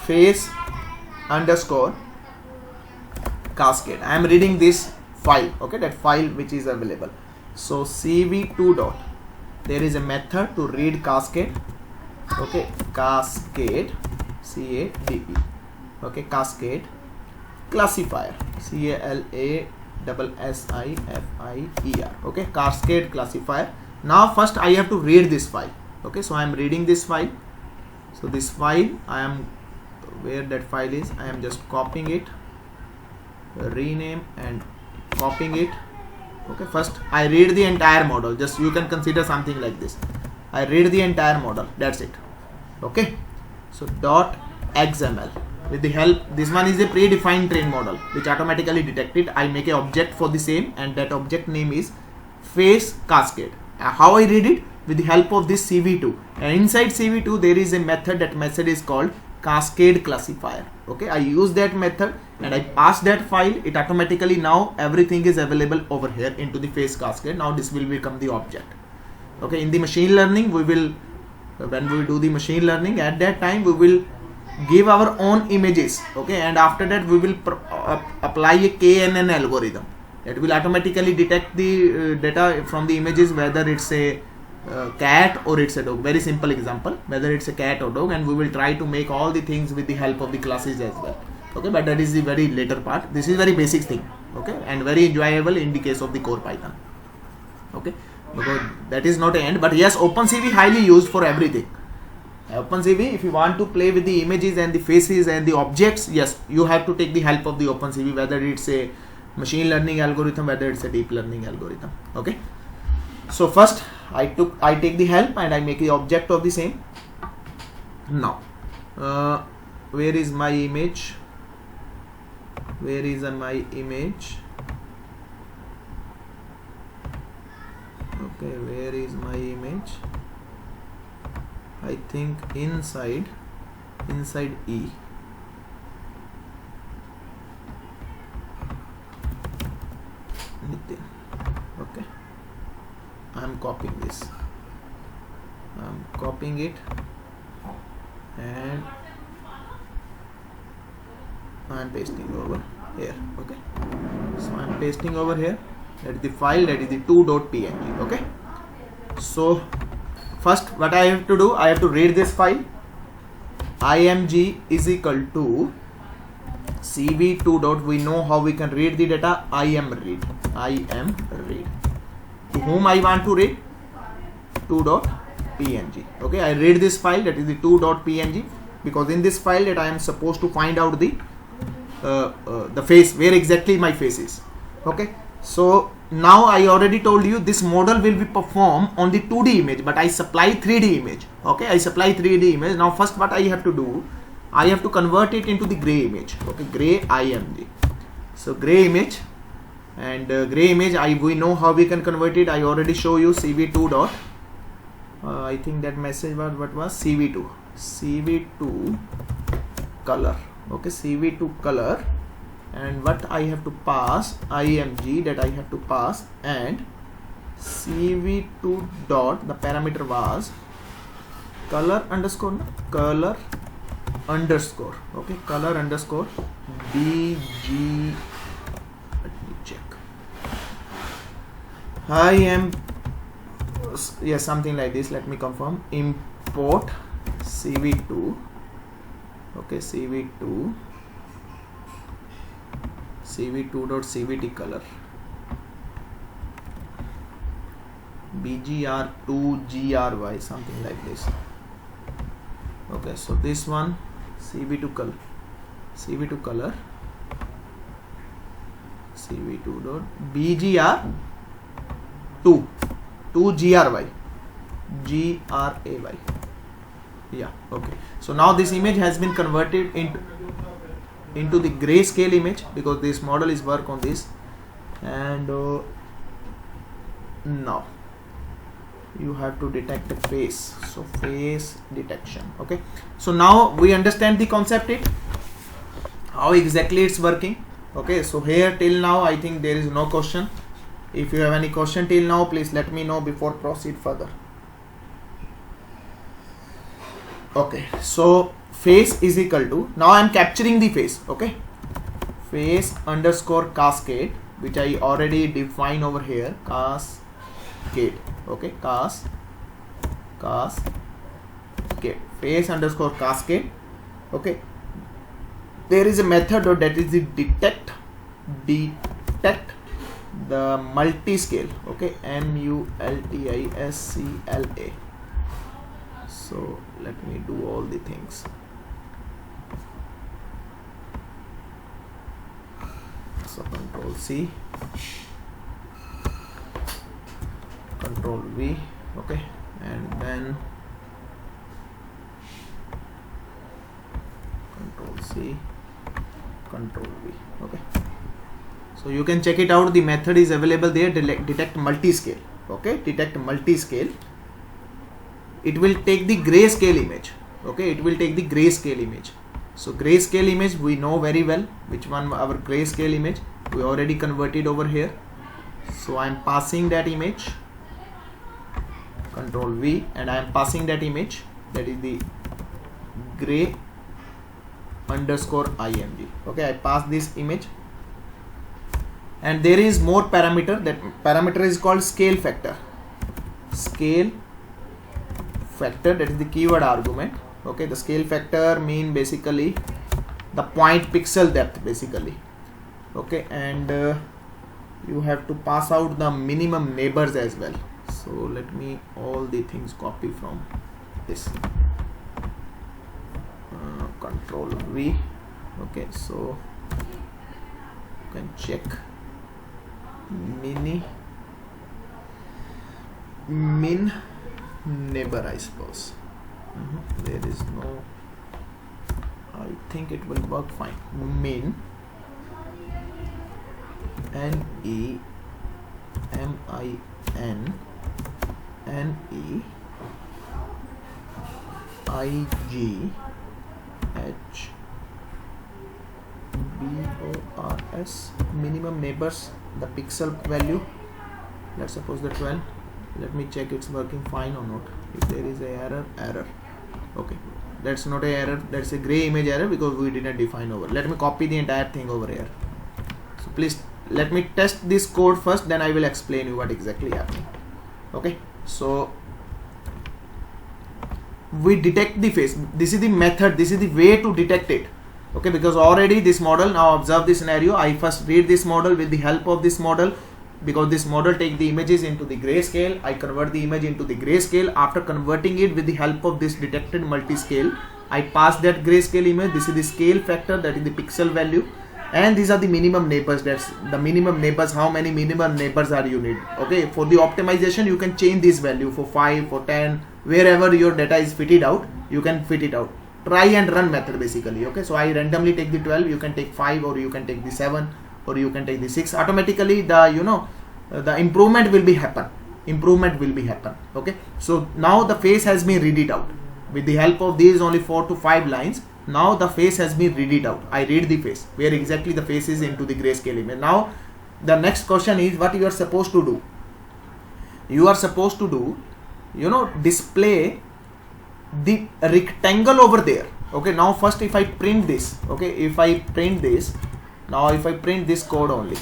face underscore cascade. I am reading this file. Okay, that file which is available. So CV2 dot, there is a method to read cascade. Okay, cascade, CADE. Okay, cascade classifier, CALASSIFIER. Okay, cascade classifier. Now first I have to read this file. Okay, so I am reading this file. So this file, I am, where that file is, I am just copying it, rename and copying it. Okay, first I read the entire model. Just you can consider something like this. I read the entire model, that's it. Okay, so .xml, with the help, this one is a predefined train model which automatically detected. I make an object for the same, and that object name is face cascade. How I read it? With the help of this CV2, and inside CV2 there is a method. That method is called cascade classifier. Okay, I use that method and I pass that file. It automatically, now everything is available over here into the face cascade. Now this will become the object. Okay, in the machine learning, we will, when we do the machine learning, at that time we will give our own images. Okay, and after that we will apply a KNN algorithm that will automatically detect the data from the images, whether it's a cat or it's a dog. Very simple example, whether it's a cat or dog, and we will try to make all the things with the help of the classes as well. Okay, but that is the very later part. This is very basic thing. Okay, and very enjoyable in the case of the core Python. Okay, because that is not an end, but yes, OpenCV highly used for everything. OpenCV, if you want to play with the images and the faces and the objects, yes, you have to take the help of the OpenCV, whether it's a machine learning algorithm, whether it's a deep learning algorithm. Okay, so first I take the help and I make the object of the same. Now where is my image? Where is my image? Okay, where is my image? I think inside E. copying this. I'm copying it and I'm pasting over here. Okay, so I'm pasting over here. That is the file, that is the 2.png. okay, so first what I have to do, I have to read this file. img is equal to cv2 dot, we know how we can read the data, imread. To whom I want to read? 2.png. okay, I read this file, that is the 2.png, because in this file that I am supposed to find out the face, where exactly my face is. Okay, so now I already told you this model will be performed on the 2D image, but I supply 3D image. Okay, I supply 3D image. Now first what I have to do, I have to convert it into the gray image. Okay, gray img. So gray image, and gray image, we know how we can convert it. I already show you cv2 dot. I think that message was, what was cv2 color. Okay, cv2 color, and what I have to pass, img, that I have to pass, and cv2 dot, the parameter was color underscore, okay, color underscore bg. Let me check. I am, yes, something like this. Let me confirm. Import cv2. Okay, cv2 dot cvt color bgr2 gry, something like this. Okay, so this one cv2 color cv2 dot bgr2 gray. Yeah, okay, so now this image has been converted into the grayscale image, because this model is work on this. And now you have to detect the face, so face detection. Okay, so now we understand the concept, how exactly it's working. Okay, so here till now I think there is no question. If you have any question till now, please let me know before proceed further. Okay, so face is equal to, now I am capturing the face. Okay, face underscore cascade, which I already define over here, cascade. Okay, cascade, face underscore cascade. Okay, there is a method, or that is the detect the multi-scale. Okay, multiscla. So let me do all the things. So Control C, Control V. Okay, and then Control C, Control V. Okay, so you can check it out. The method is available there. Detect multi-scale. Okay, detect multi-scale. It will take the grayscale image. Okay, it will take the grayscale image. So grayscale image, we know very well which one our grayscale image. We already converted over here. So I am passing that image, Control V, and I am passing that image, that is the gray underscore img. Okay, I pass this image, and there is more parameter. That parameter is called scale factor. Scale factor, that is the keyword argument. Okay, the scale factor mean basically the point pixel depth basically. Okay, and you have to pass out the minimum neighbors as well. So let me all the things copy from this, Control V. Okay, so you can check min neighbor, I suppose. There is no, I think it will work fine. Min NEMIN NEIGHBORS, minimum neighbors, the pixel value, let's suppose the 12. let me check it's working fine or not. If there is a error, okay, that's not a error, that's a gray image error because we didn't define over. Let me copy the entire thing over here. So please let me test this code first, then I will explain you what exactly happened. Okay, so we detect the face. This is the method, this is the way to detect it. Okay, because already this model, now observe the scenario, I first read this model. With the help of this model, because this model take the images into the grayscale, I convert the image into the grayscale. After converting it with the help of this detected multi-scale, I pass that grayscale image. This is the scale factor, that is the pixel value, and these are the minimum neighbors. That's the minimum neighbors, how many minimum neighbors are you need. Okay, for the optimization you can change this value for 5, for 10, wherever your data is fitted out, you can fit it out. Try and run method basically. Okay, so I randomly take the 12, you can take 5, or you can take the 7, or you can take the 6. Automatically the the improvement will be happen. Okay, so now the face has been read it out with the help of these only 4 to 5 lines. Now the face has been read it out. I read the face, where exactly the face is into the grayscale image. Now the next question is what you are supposed to do. You are supposed to do, display the rectangle over there. Okay, now first if I print this, okay, if I print this, now if I print this code only,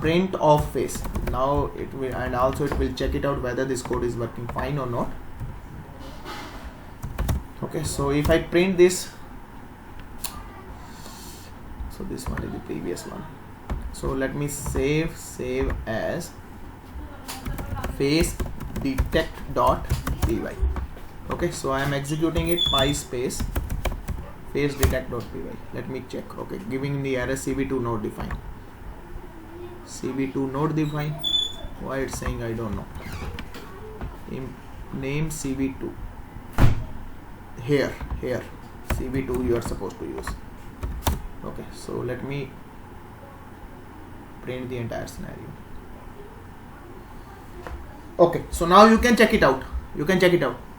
print of face, now it will, and also it will check it out whether this code is working fine or not. Okay, so if I print this, so this one is the previous one, so let me save as face detect.py. okay, so I am executing it, PySpace face detect.py. let me check. Okay, giving the error cv2 not defined. cv2 not defined, why it's saying I don't know. Name cv2, here cv2 you are supposed to use. Okay, so let me print the entire scenario. Okay, so now you can check it out.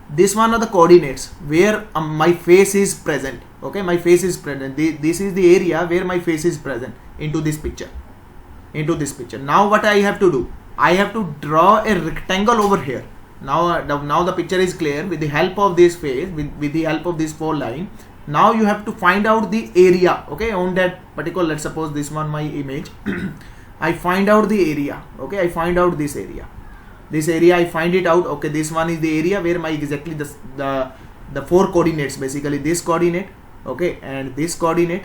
This one are the coordinates where my face is present. Okay, my face is present. This is the area where my face is present into this picture. Now what I have to do, I have to draw a rectangle over here. Now the picture is clear. With the help of this face, with the help of this 4 line, now you have to find out the area. Okay, on that particular, let's suppose this one my image. I find out the area. Okay, I find out this area. I find it out. Okay, this one is the area where my exactly the 4 coordinates, basically this coordinate, okay, and this coordinate,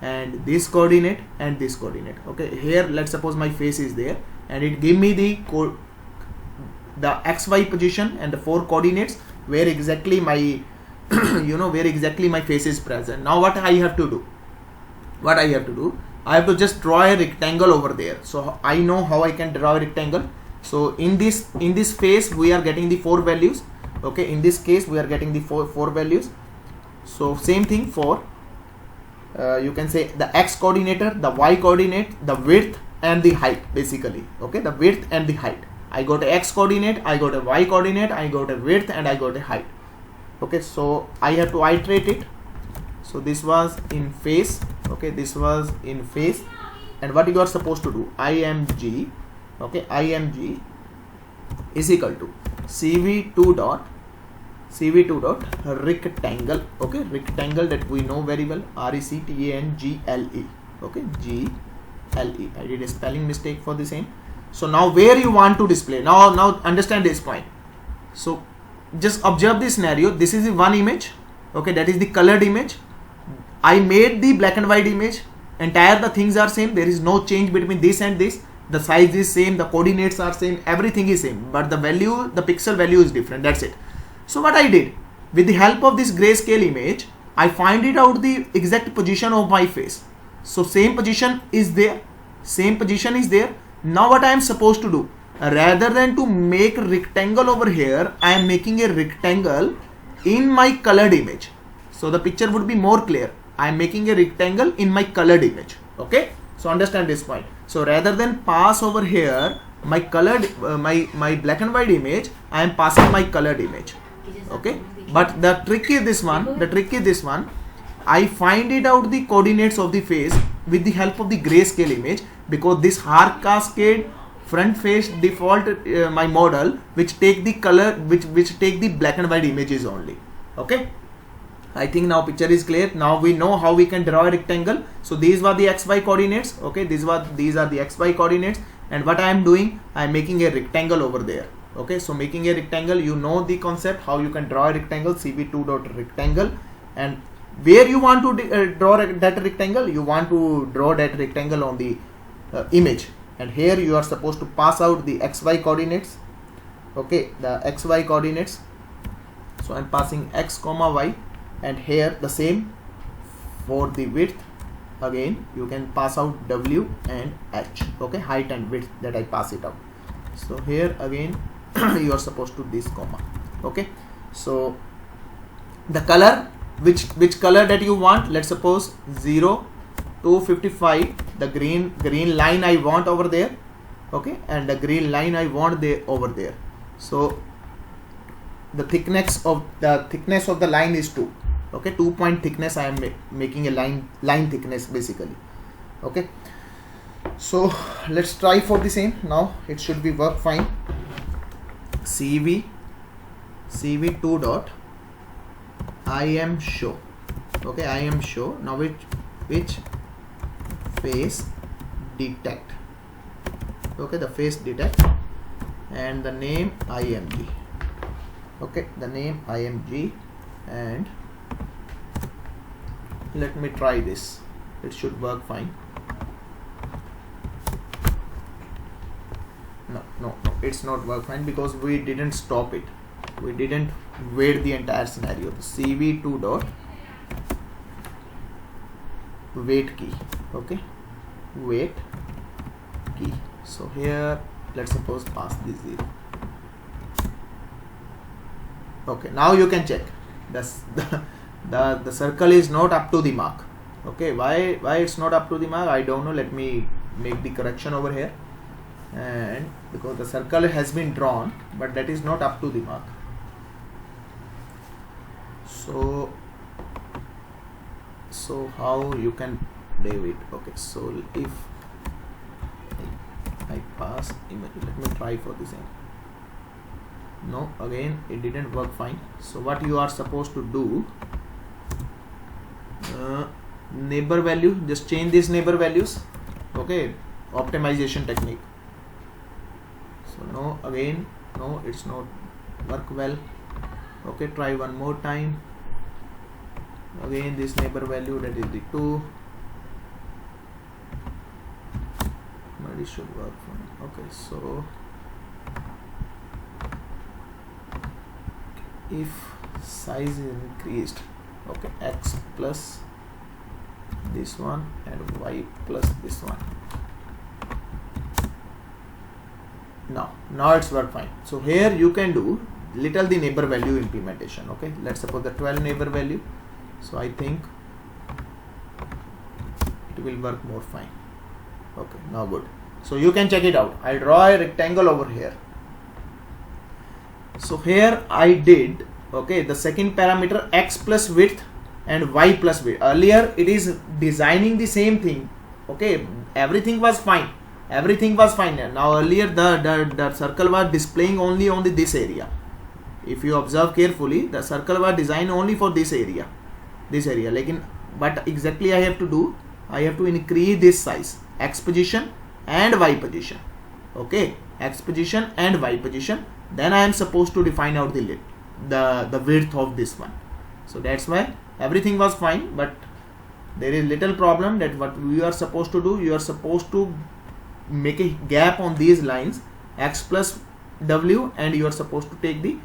and this coordinate, and this coordinate. Okay, here let's suppose my face is there, and it give me the XY position and the 4 coordinates where exactly my where exactly my face is present. Now what I have to do? I have to just draw a rectangle over there. So I know how I can draw a rectangle. So in this face we are getting the 4 values. Okay, in this case we are getting the four values. So same thing for you can say the X coordinator, the Y coordinate, the width and the height basically. Okay, the width and the height. I got a X coordinate, I got a Y coordinate, I got a width, and I got a height. Okay, so I have to iterate it. So this was in face. Okay, this was in face, and what you are supposed to do, img, okay, img is equal to cv2 dot rectangle. Okay, rectangle that we know very well, rectangle. Okay, gle. I did a spelling mistake for the same. So now where you want to display, now understand this point. So just observe this scenario. This is the one image. Okay, that is the colored image. I made the black and white image. Entire the things are same. There is no change between this and this. The size is same, the coordinates are same, everything is same, but the value, the pixel value is different. That's it. So what I did, with the help of this grayscale image, I find it out the exact position of my face. So same position is there. Now what I am supposed to do, rather than to make a rectangle over here, I am making a rectangle in my colored image. So the picture would be more clear. I am making a rectangle in my colored image. Okay, so understand this point. So rather than pass over here my colored my black and white image, I am passing my colored image. Okay, but the trick is this one. I find it out the coordinates of the face with the help of the grayscale image, because this arc cascade front face default my model which take the color, which take the black and white images only. Okay, I think now picture is clear. Now we know how we can draw a rectangle. So these were the xy coordinates. Okay, these are the xy coordinates, and what I am doing, I am making a rectangle over there. Okay, so making a rectangle, you know the concept how you can draw a rectangle, cv2.rectangle, and where you want to draw that rectangle, you want to draw that rectangle on the image, and here you are supposed to pass out the xy coordinates. Okay, the xy coordinates. So I am passing x comma y, and here the same for the width. Again you can pass out w and h. Okay, height and width, that I pass it out. So here again you are supposed to this comma. Okay, so the color, which color that you want, let's suppose 0 to 55, the green line I want over there. Okay, and the green line I want there over there. So the thickness of the line is 2. Okay, 2 point thickness I am making a line thickness basically. Okay, so let's try for the same. Now it should be work fine. cv2 dot I am show. Okay, I am show. Now which face detect. Okay, the face detect, and the name img. Okay, the name img, and let me try this. It should work fine. No, it's not work fine because we didn't stop it. We didn't wait the entire scenario. cv2 dot wait key. Okay, wait key. So here let's suppose pass this 0. Okay, now you can check the circle is not up to the mark. Okay, why it's not up to the mark, I don't know. Let me make the correction over here. And because the circle has been drawn, but that is not up to the mark. So how you can do it? Okay, so if I pass image, let me try for the same. No, again it didn't work fine. So what you are supposed to do, neighbor value, just change these neighbor values. Okay, optimization technique. So no, again no, it's not work well. Okay, try one more time. Again this neighbor value, that is the 2, but it should work fine. Okay, so if size is increased, okay, x plus this one and y plus this one. Now it's work fine. So here you can do little the neighbor value implementation. Okay, let's suppose the 12 neighbor value. So I think it will work more fine. Okay, now good. So you can check it out. I'll draw a rectangle over here. So here I did, okay, the second parameter x plus width and y plus width. Earlier it is designing the same thing. Okay, everything was fine. Now earlier the circle was displaying only on this area. If you observe carefully, the circle was designed only for this area. Like what exactly I have to do? I have to increase this size, x position and y position. Okay, x position and y position. Then I am supposed to define out the width of this one. So that's why everything was fine, but there is little problem that what we are supposed to do, you are supposed to make a gap on these lines, x plus w, and you are supposed to take the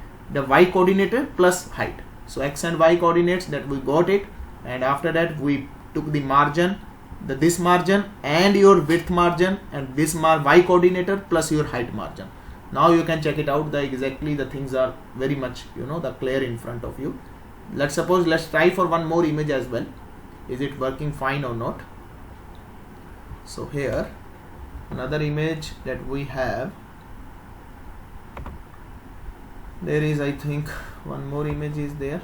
y coordinate plus height. So x and y coordinates, that we got it, and after that we took the margin, this margin and your width margin, and this y coordinator plus your height margin. Now you can check it out. Exactly the things are very much, the clear in front of you. Let's try for one more image as well. Is it working fine or not? So here another image that we have, there is, I think one more image is there.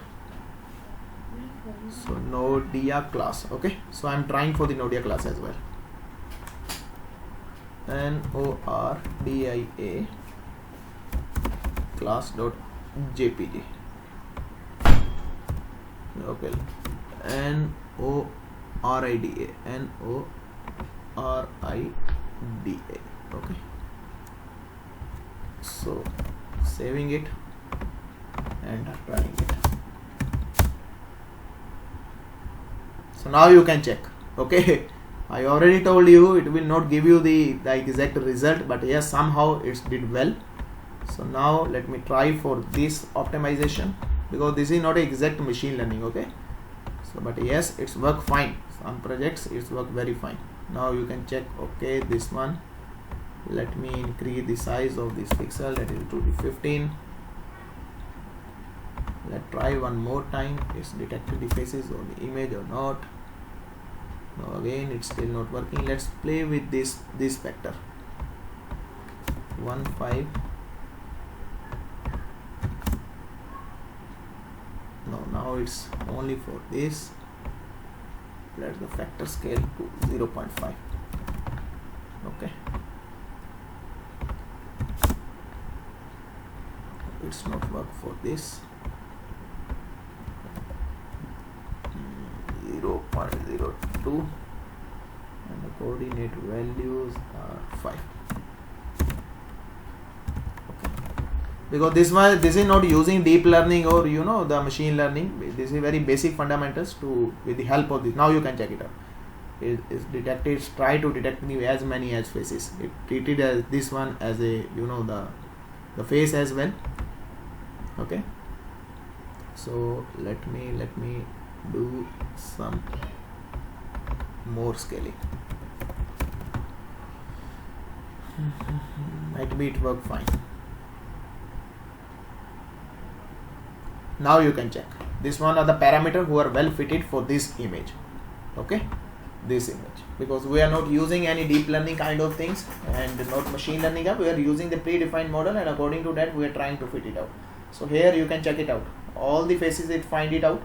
So Nodia class. Okay, so I'm trying for the Nodia class as well. NORDIA class.jpg. Okay, NORIDA. Okay, so saving it and running it. So now you can check. Okay, I already told you it will not give you the exact result, but yes, somehow it did well. So now let me try for this optimization, because this is not an exact machine learning. Okay, so but yes, it's work fine. Some projects it's work very fine. Now you can check. Okay, this one, let me increase the size of this pixel, that is to be 15. Let's try one more time. It's detected the faces or the image or not. Now again it's still not working. Let's play with this vector 1 5. No, now it's only for this. Let the factor scale to 0.5. Okay, it's not work for this. 0.02 and the coordinate values are 5. Okay, because this is not using deep learning or the machine learning. This is very basic fundamentals with the help of this. Now you can check it out. It's detected. Try to detect as many as faces. It treated as this one as a the face as well. Okay, so let me do some more scaling. Might be it work fine. Now you can check. This one are the parameters who are well fitted for this image. Okay, this image, because we are not using any deep learning kind of things and not machine learning. We are using the predefined model, and according to that we are trying to fit it out. So here you can check it out. All the faces it find it out.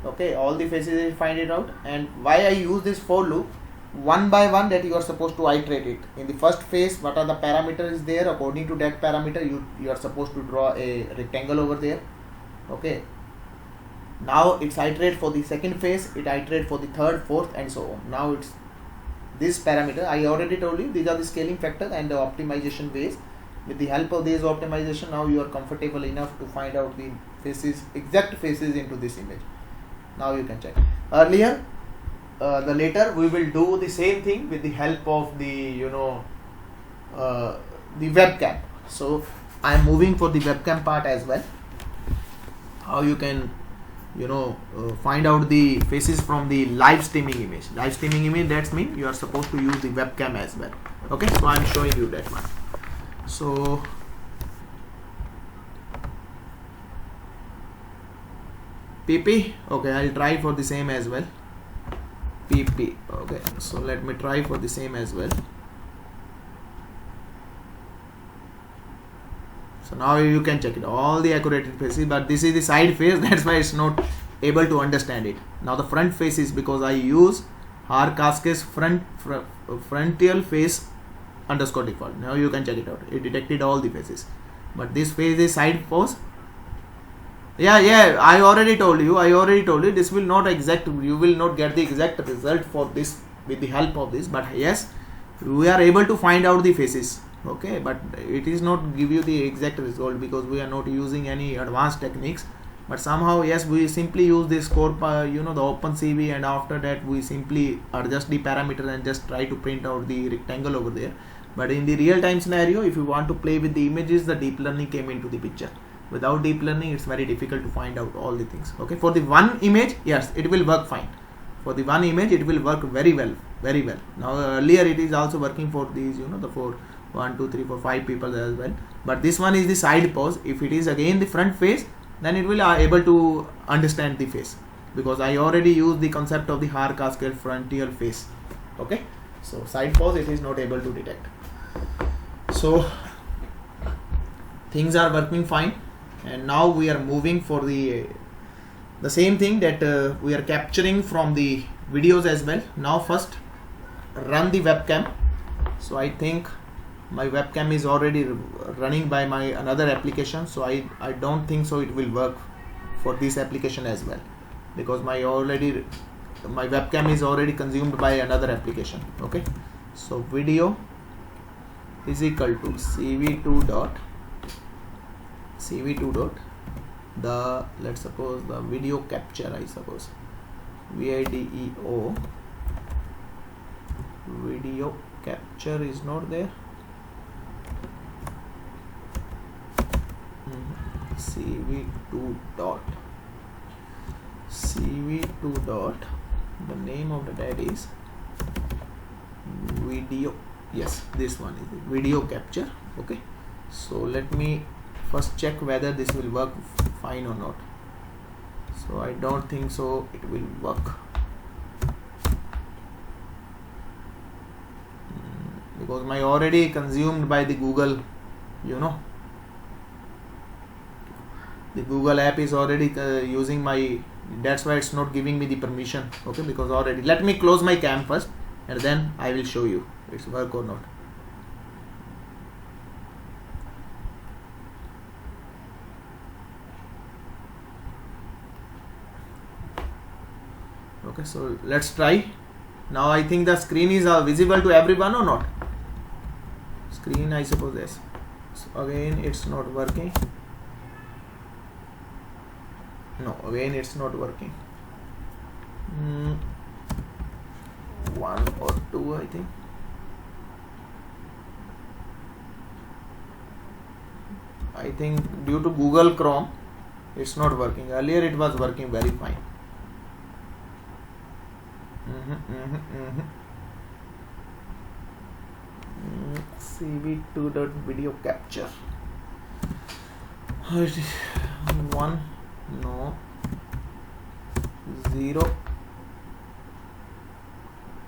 Okay, all the faces it find it out. And why I use this for loop, one by one, that you are supposed to iterate it. In the first phase, what are the parameters there? According to that parameter, you are supposed to draw a rectangle over there. Okay, now it's iterate for the second phase, it iterate for the third, fourth, and so on. Now it's this parameter. I already told you these are the scaling factor and the optimization ways. With the help of this optimization, now you are comfortable enough to find out the faces, exact faces into this image. Now you can check. Earlier, later we will do the same thing with the help of the the webcam. So I am moving for the webcam part as well. How you can find out the faces from the live streaming image. Live streaming image, that means you are supposed to use the webcam as well. Okay, so I am showing you that one. So PP, okay, I'll try for the same as well. PP, okay, so let me try for the same as well. So now you can check it, all the accurate faces, but this is the side face, that's why it's not able to understand it. Now the front face is because I use Cascade frontal face underscore default. Now you can check it out. It detected all the faces, but this face is side pose. Yeah, I already told you. This will not exact. You will not get the exact result for this with the help of this. But yes, we are able to find out the faces. Okay, but it is not give you the exact result because we are not using any advanced techniques. But somehow, yes, we simply use this core, the OpenCV, and after that we simply adjust the parameter and just try to print out the rectangle over there. But in the real time scenario, if you want to play with the images, the deep learning came into the picture. Without deep learning, it's very difficult to find out all the things. Okay, for the one image, yes, it will work fine. For the one image, it will work very well. Now earlier it is also working for these, the 4, 1, 2, 3, 4, 5 people as well. But this one is the side pose. If it is again the front face, then it will able to understand the face, because I already used the concept of the Cascade frontal face. Okay, so side pose it is not able to detect. So things are working fine, and now we are moving for the same thing that we are capturing from the videos as well. Now first run the webcam. So I think my webcam is already running by my another application, so I don't think so it will work for this application as well, because my webcam is already consumed by another application. Okay, so video is equal to cv2 dot the, let's suppose the video capture, I suppose video capture is not there. cv2 dot the name of the that is video. Yes, this one is video capture. Okay, so let me first check whether this will work fine or not. So I don't think so it will work, because my already consumed by the Google, the Google app is already using my, that's why it's not giving me the permission. Okay, because already, let me close my cam first and then I will show you it's work or not. Okay, so let's try. Now I think the screen is visible to everyone or not? Screen, I suppose yes. So again it's not working. No, again it's not working. 1 or 2, I think. I think due to Google Chrome it's not working. Earlier it was working very fine. cv2.video capture 1, no, 0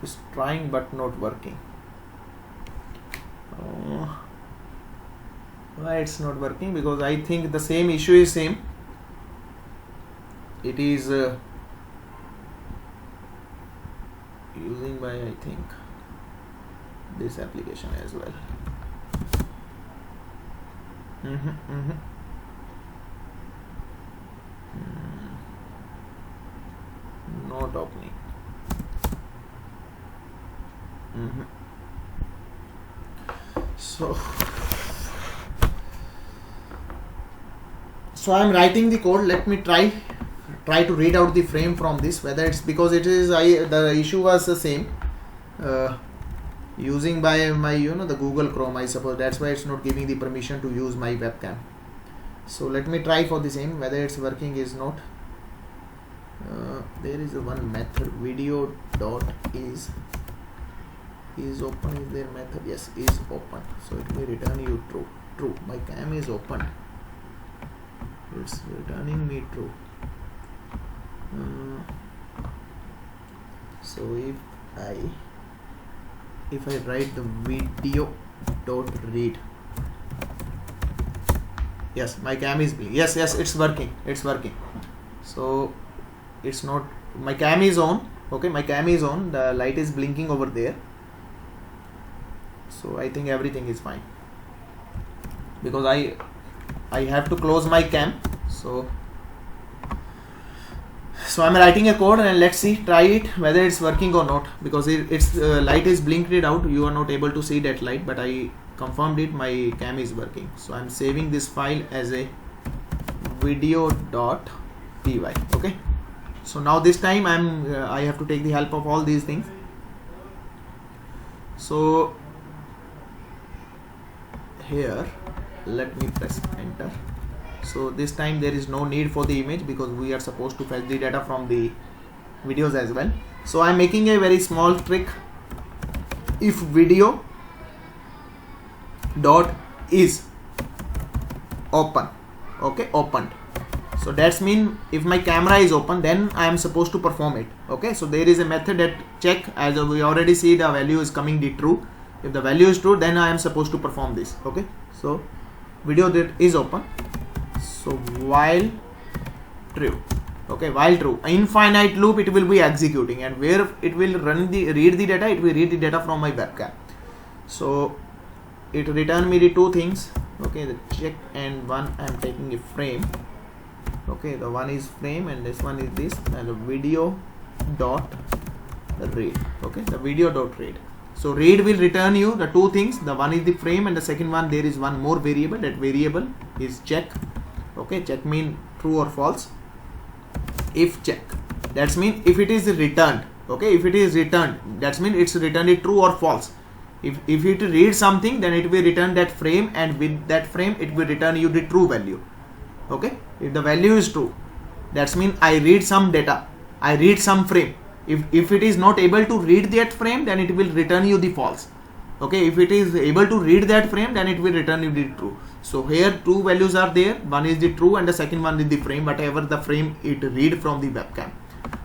is trying but not working. Why it's not working? Because I think the same issue is same. It is using by, I think, this application as well. Not opening. So I'm writing the code. Let me try to read out the frame from this, whether it's because it is the issue was the same, using by my the Google Chrome, I suppose that's why it's not giving the permission to use my webcam. So let me try for the same, whether it's working is not. There is one method, video dot is open. Is there method? Yes, is open, so it will return you true. My cam is open, it's returning me true. So if I write the video dot read, yes, my cam is blinking. Yes, it's working. So it's not, my cam is on. Okay, my cam is on, the light is blinking over there. So I think everything is fine, because I have to close my cam. So I'm writing a code, and let's see, try it whether it's working or not, because it's light is blinked out. You are not able to see that light, but I confirmed it, my cam is working. So I'm saving this file as a video.py. okay, so now this time I have to take the help of all these things. So here let me press enter. So this time there is no need for the image, because we are supposed to fetch the data from the videos as well. So I'm making a very small trick. If video dot is open, okay, opened, so that's mean if my camera is open, then I am supposed to perform it. Okay, so there is a method that check, as we already see the value is coming the true. If the value is true, then I am supposed to perform this. Okay, so video that is open, so while true, okay, while true, infinite loop it will be executing, and where it will read the data, it will read the data from my webcam. So it return me the two things, okay, the check, and one I am taking a frame, okay, the one is frame and this one is this, and the video dot read, okay, the video dot read. So read will return you the two things, the one is the frame and the second one there is one more variable, that variable is check, okay, check mean true or false. If check, that's mean if it is returned, okay, if it is returned, that's mean it's returned it true or false. If it reads something, then it will return that frame, and with that frame it will return you the true value, okay. If the value is true, that's mean I read some data, I read some frame. If it is not able to read that frame, then it will return you the false, okay. If it is able to read that frame, then it will return you the true. So here two values are there, one is the true and the second one is the frame, whatever the frame it read from the webcam,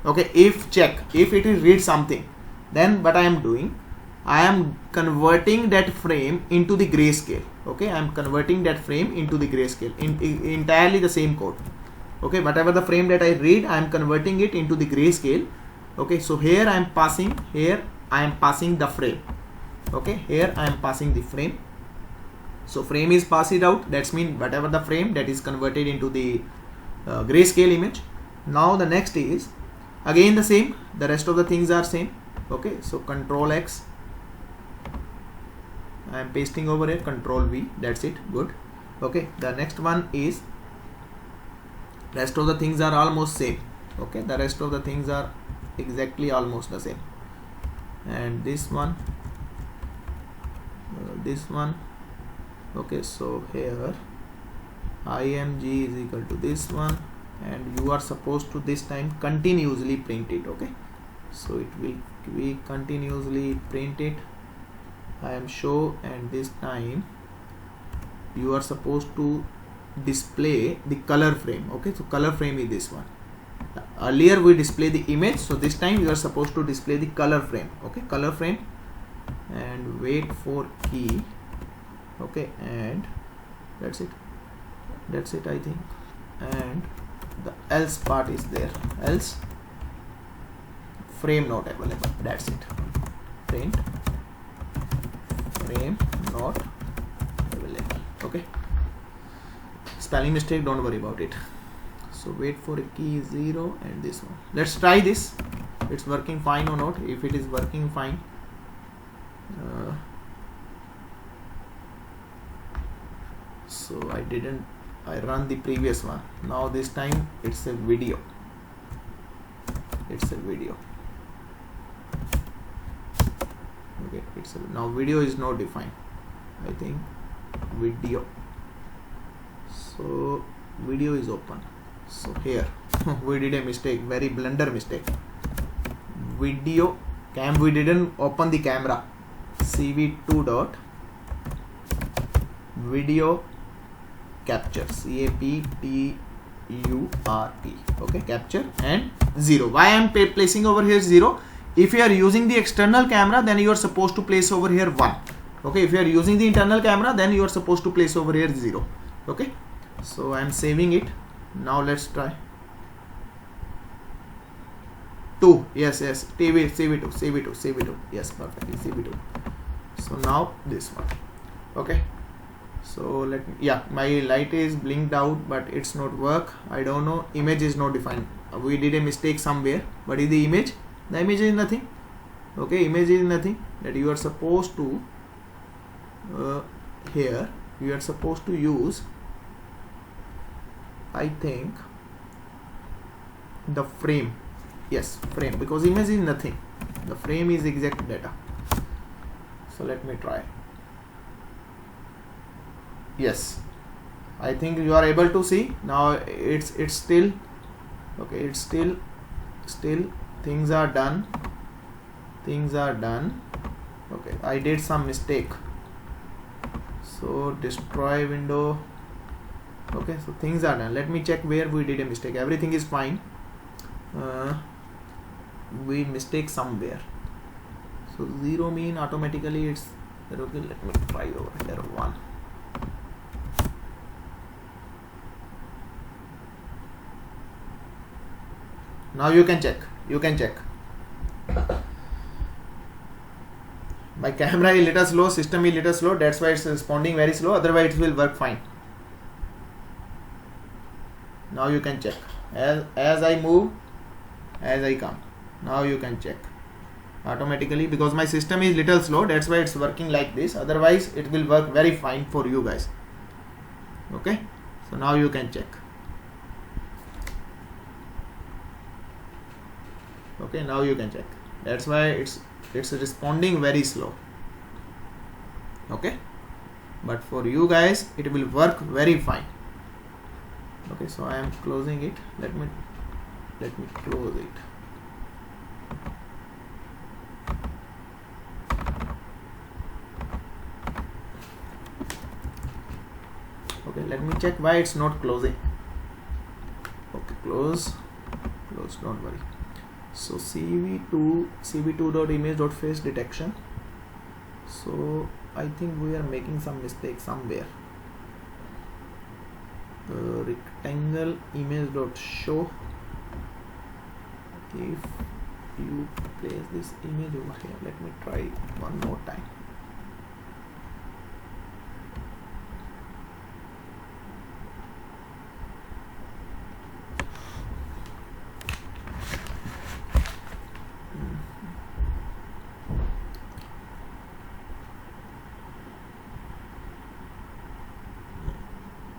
okay. If check, if it is read something, then what I am doing, I am converting that frame into the grayscale, okay. I am converting that frame into the grayscale in entirely the same code, okay. Whatever the frame that I read, I am converting it into the grayscale, okay. So here I am passing, here I am passing the frame, okay, here I am passing the frame. So frame is passed out, that's mean whatever the frame, that is converted into the grayscale image. Now the next is again the same, the rest of the things are same, okay. So Control X, I am pasting over here, Control V, that's it, good, okay. The next one is rest of the things are almost same, okay. The rest of the things are exactly almost the same, and this one, okay. So here img is equal to this one, and you are supposed to this time continuously print it, okay. So it will be continuously print it, I am show, and this time you are supposed to display the color frame, okay. So color frame is this one. Earlier we display the image, so this time you are supposed to display the color frame, okay, color frame, and wait for key, okay, and that's it I think, and the else part is there, else frame not available, that's it, print frame not available, okay. Spelling mistake, don't worry about it. So wait for a key 0 and this one. Let's try this, it's working fine or not. If it is working fine, so I run the previous one. Now this time it's a video, okay. Now video is not defined, I think, video. So video is open. So here we did a mistake, very blunder mistake. Video cam, we didn't open the camera. cv2 dot video capture, capture, okay, capture, and 0. Why I am placing over here 0? If you are using the external camera, then you are supposed to place over here 1, okay. If you are using the internal camera, then you are supposed to place over here 0, okay. So I am saving it. Now let's try 2. Yes, CV2, yes, perfectly, CV2. So now this one, okay. So let me, yeah, my light is blinked out, but it's not work, I don't know. Image is not defined, we did a mistake somewhere. What is the image? The image is nothing, okay. Image is nothing, that you are supposed to here you are supposed to use, I think, the frame, yes, frame, because image is nothing, the frame is exact data. So let me try. Yes, I think you are able to see now. It's still okay, it's still things are done, okay. I did some mistake, so destroy window, okay. So things are done. Let me check where we did a mistake. Everything is fine, we mistake somewhere. So 0 mean automatically it's okay. Let me try over here 1. Now you can check, My camera is little slow, system is little slow, that's why it's responding very slow, otherwise it will work fine. Now you can check. As I move, as I come, now you can check automatically, because my system is little slow, that's why it's working like this, otherwise it will work very fine for you guys. Okay, so now you can check. Okay, now you can check. That's why it's responding very slow. Okay, but for you guys it will work very fine. Okay, so I am closing it. Let me close it. Okay, let me check why it's not closing. Okay, close, don't worry. So cv2.image.face detection. So I think we are making some mistake somewhere. Rectangle image.show. If you place this image over here, let me try one more time.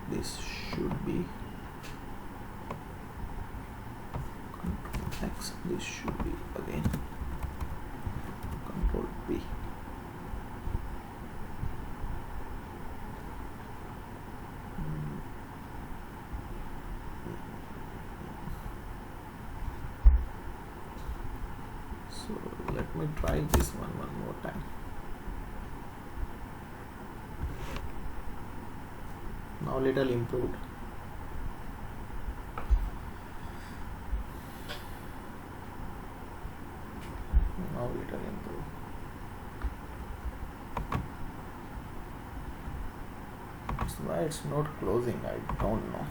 This should be Control X. This should be again Control B. So let me try this one more time. Now little improved. Now little improved. That's why it's not closing. I don't know.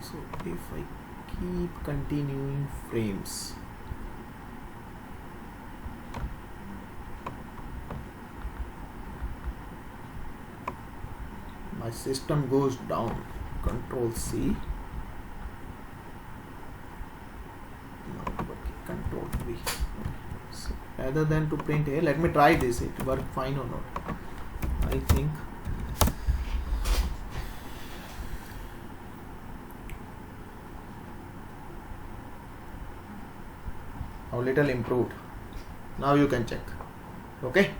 So if I keep continuing frames, my system goes down. Control C. Control V. So rather than to print here, let me try this. It worked fine or not? I think. Now little improved. Now you can check. Okay.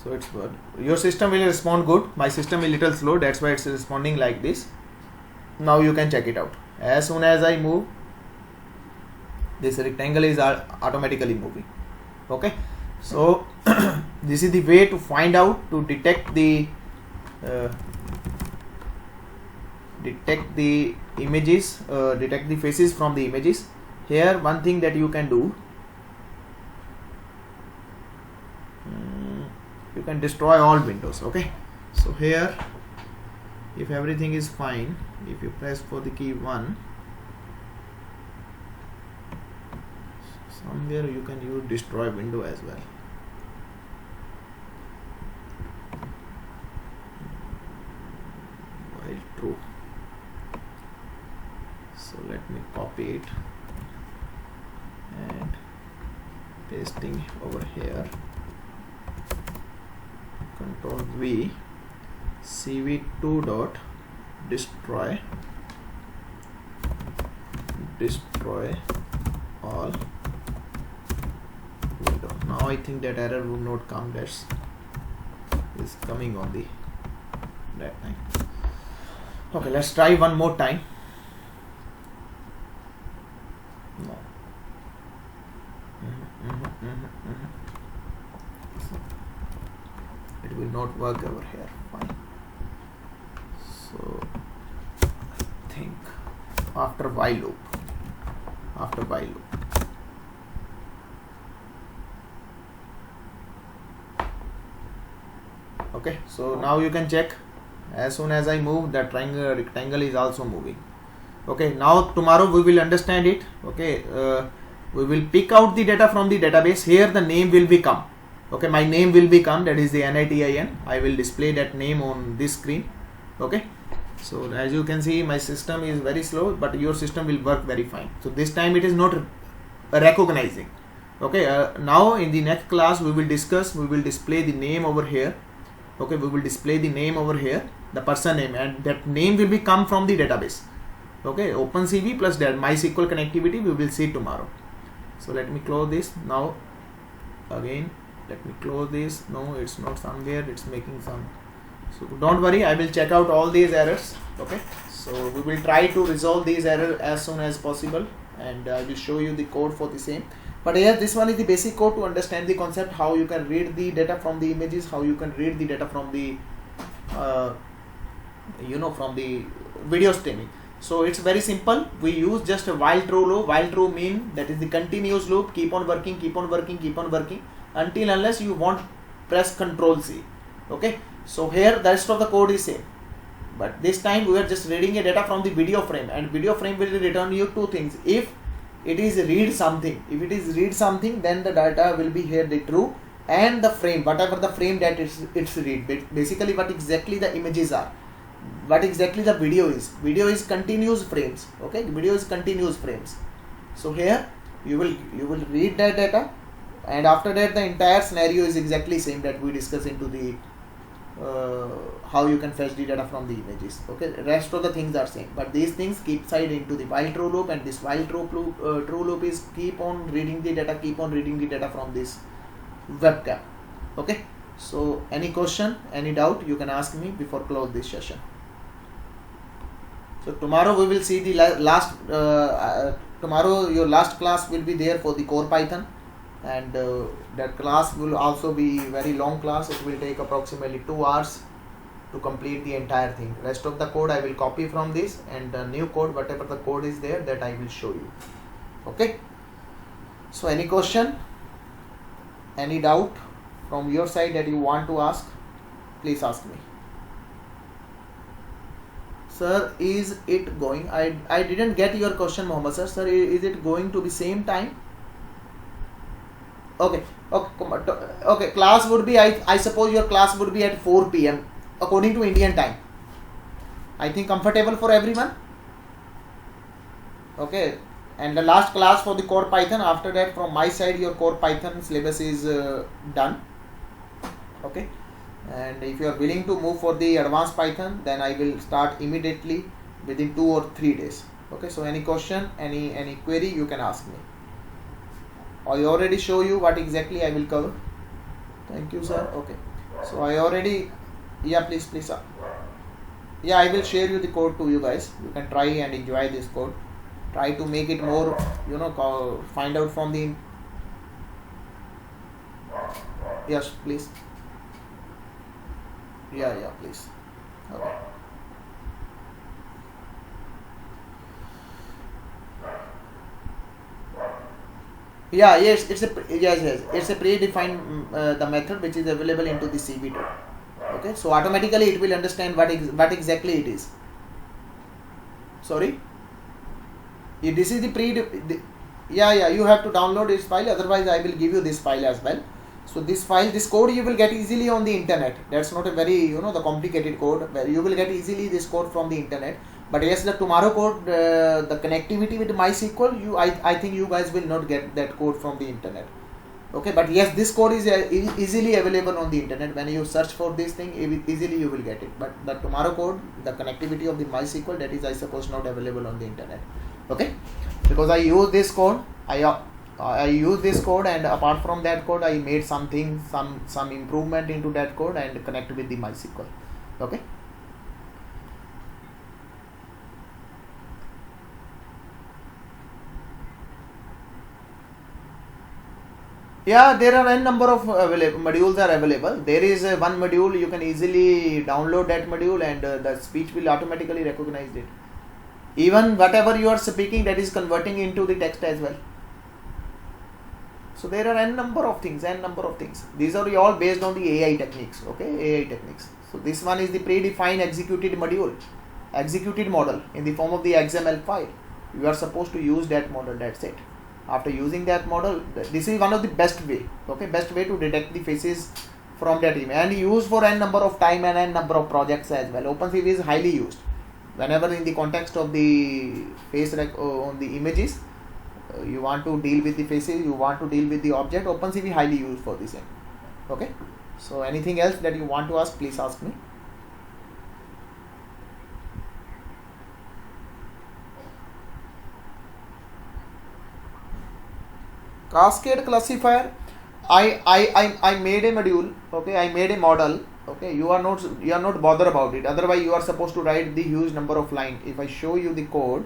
So it's good. Your system will respond good. My system is little slow, that's why it's responding like this. Now you can check it out. As soon as I move, this rectangle is automatically moving. Okay, so this is the way to find out, to detect the images, detect the faces from the images. Here one thing that you can do, you can destroy all windows. Okay, so here if everything is fine, if you press for the key 1, somewhere you can use destroy window as well. While true. So let me copy it and pasting over here. Control V, cv2 dot destroy all window. Now I think that error would not come. That's is coming on the that time. Okay, let's try one more time. No. It will not work over here. Fine. So I think after while loop. Okay, so now you can check As soon as I move, the triangle rectangle is also moving. Okay, now tomorrow we will understand it. Okay, we will pick out the data from the database. Here the name will become. Okay, my name will become, that is the NITIN. I will display that name on this screen. Okay, so as you can see, my system is very slow, but your system will work very fine. So this time it is not recognizing. Okay, now in the next class we will discuss, we will display the name over here. Okay, we will display the name over here, the person name, and that name will be come from the database. Okay, OpenCV plus that MySQL connectivity we will see tomorrow. So let me close this now. Again, let me close this. No, it's not somewhere, it's making some. So don't worry, I will check out all these errors. Okay, so we will try to resolve these errors as soon as possible, and I will show you the code for the same. But here this one is the basic code to understand the concept, how you can read the data from the images, how you can read the data from the from the video streaming. So it's very simple. We use just a while true loop. While true mean that is the continuous loop, keep on working, keep on working, keep on working until unless you want press Ctrl C. Okay, so here the rest of the code is same, but this time we are just reading a data from the video frame, and video frame will return you two things. If it is read something, if it is read something, then the data will be here the true, and the frame, whatever the frame that it's read, basically what exactly the images are, what exactly the video is continuous frames. Okay, video is continuous frames. So here you will read that data, and after that the entire scenario is exactly same that we discussed into the how you can fetch the data from the images. Okay, rest of the things are same, but these things keep side into the while true loop, and this while true loop is keep on reading the data from this webcam. Okay, so any question, any doubt, you can ask me before close this session. So tomorrow we will see the last tomorrow your last class will be there for the core Python, and that class will also be very long class. It will take approximately 2 hours to complete the entire thing. Rest of the code I will copy from this, and the new code, whatever the code is there, that I will show you. Okay, so any question, any doubt from your side that you want to ask, please ask me. Sir, is it going, I didn't get your question, Mohammed sir. Sir, is it going to be same time? Okay, class would be, I suppose your class would be at 4 p.m. according to Indian time. I think comfortable for everyone. Okay, and the last class for the core Python. After that, from my side, your core Python syllabus is done. Okay, and if you are willing to move for the advanced Python, then I will start immediately within 2 or 3 days. Okay, so any question, any query, you can ask me. I already show you what exactly I will cover. Thank you, sir. Okay, so I already, yeah, please sir. Yeah, I will share you the code to you guys. You can try and enjoy this code. Try to make it more, find out from the, yes, please. Yeah, please. Okay. Yes, it's a predefined the method which is available into the CV2. Okay, so automatically it will understand what exactly it is. Sorry, this is the you have to download this file, otherwise I will give you this file as well. So this code you will get easily on the internet. That's not a very the complicated code, where you will get easily this code from the internet. But yes, the tomorrow code, the connectivity with MySQL, I think you guys will not get that code from the internet. Okay, but yes, this code is easily available on the internet. When you search for this thing, easily you will get it. But the tomorrow code, the connectivity of the MySQL, that is, I suppose, not available on the internet. Okay, because I use this code, I use this code, and apart from that code, I made some improvement into that code and connect with the MySQL. Okay. Yeah, there are n number of modules are available. There is one module, you can easily download that module, and the speech will automatically recognize it. Even whatever you are speaking, that is converting into the text as well. So there are n number of things. These are all based on the AI techniques. Okay, AI techniques. So this one is the predefined executed model in the form of the XML file. You are supposed to use that model. That's it. After using that model, this is one of the best way. Okay, best way to detect the faces from that image, and used for n number of time and n number of projects as well. OpenCV is highly used whenever in the context of the face on the images. You want to deal with the faces, you want to deal with the object. OpenCV highly used for this end. Okay. So anything else that you want to ask, please ask me. Cascade classifier. I made a module. Okay, I made a model. Okay, you are not bothered about it. Otherwise, you are supposed to write the huge number of lines. If I show you the code,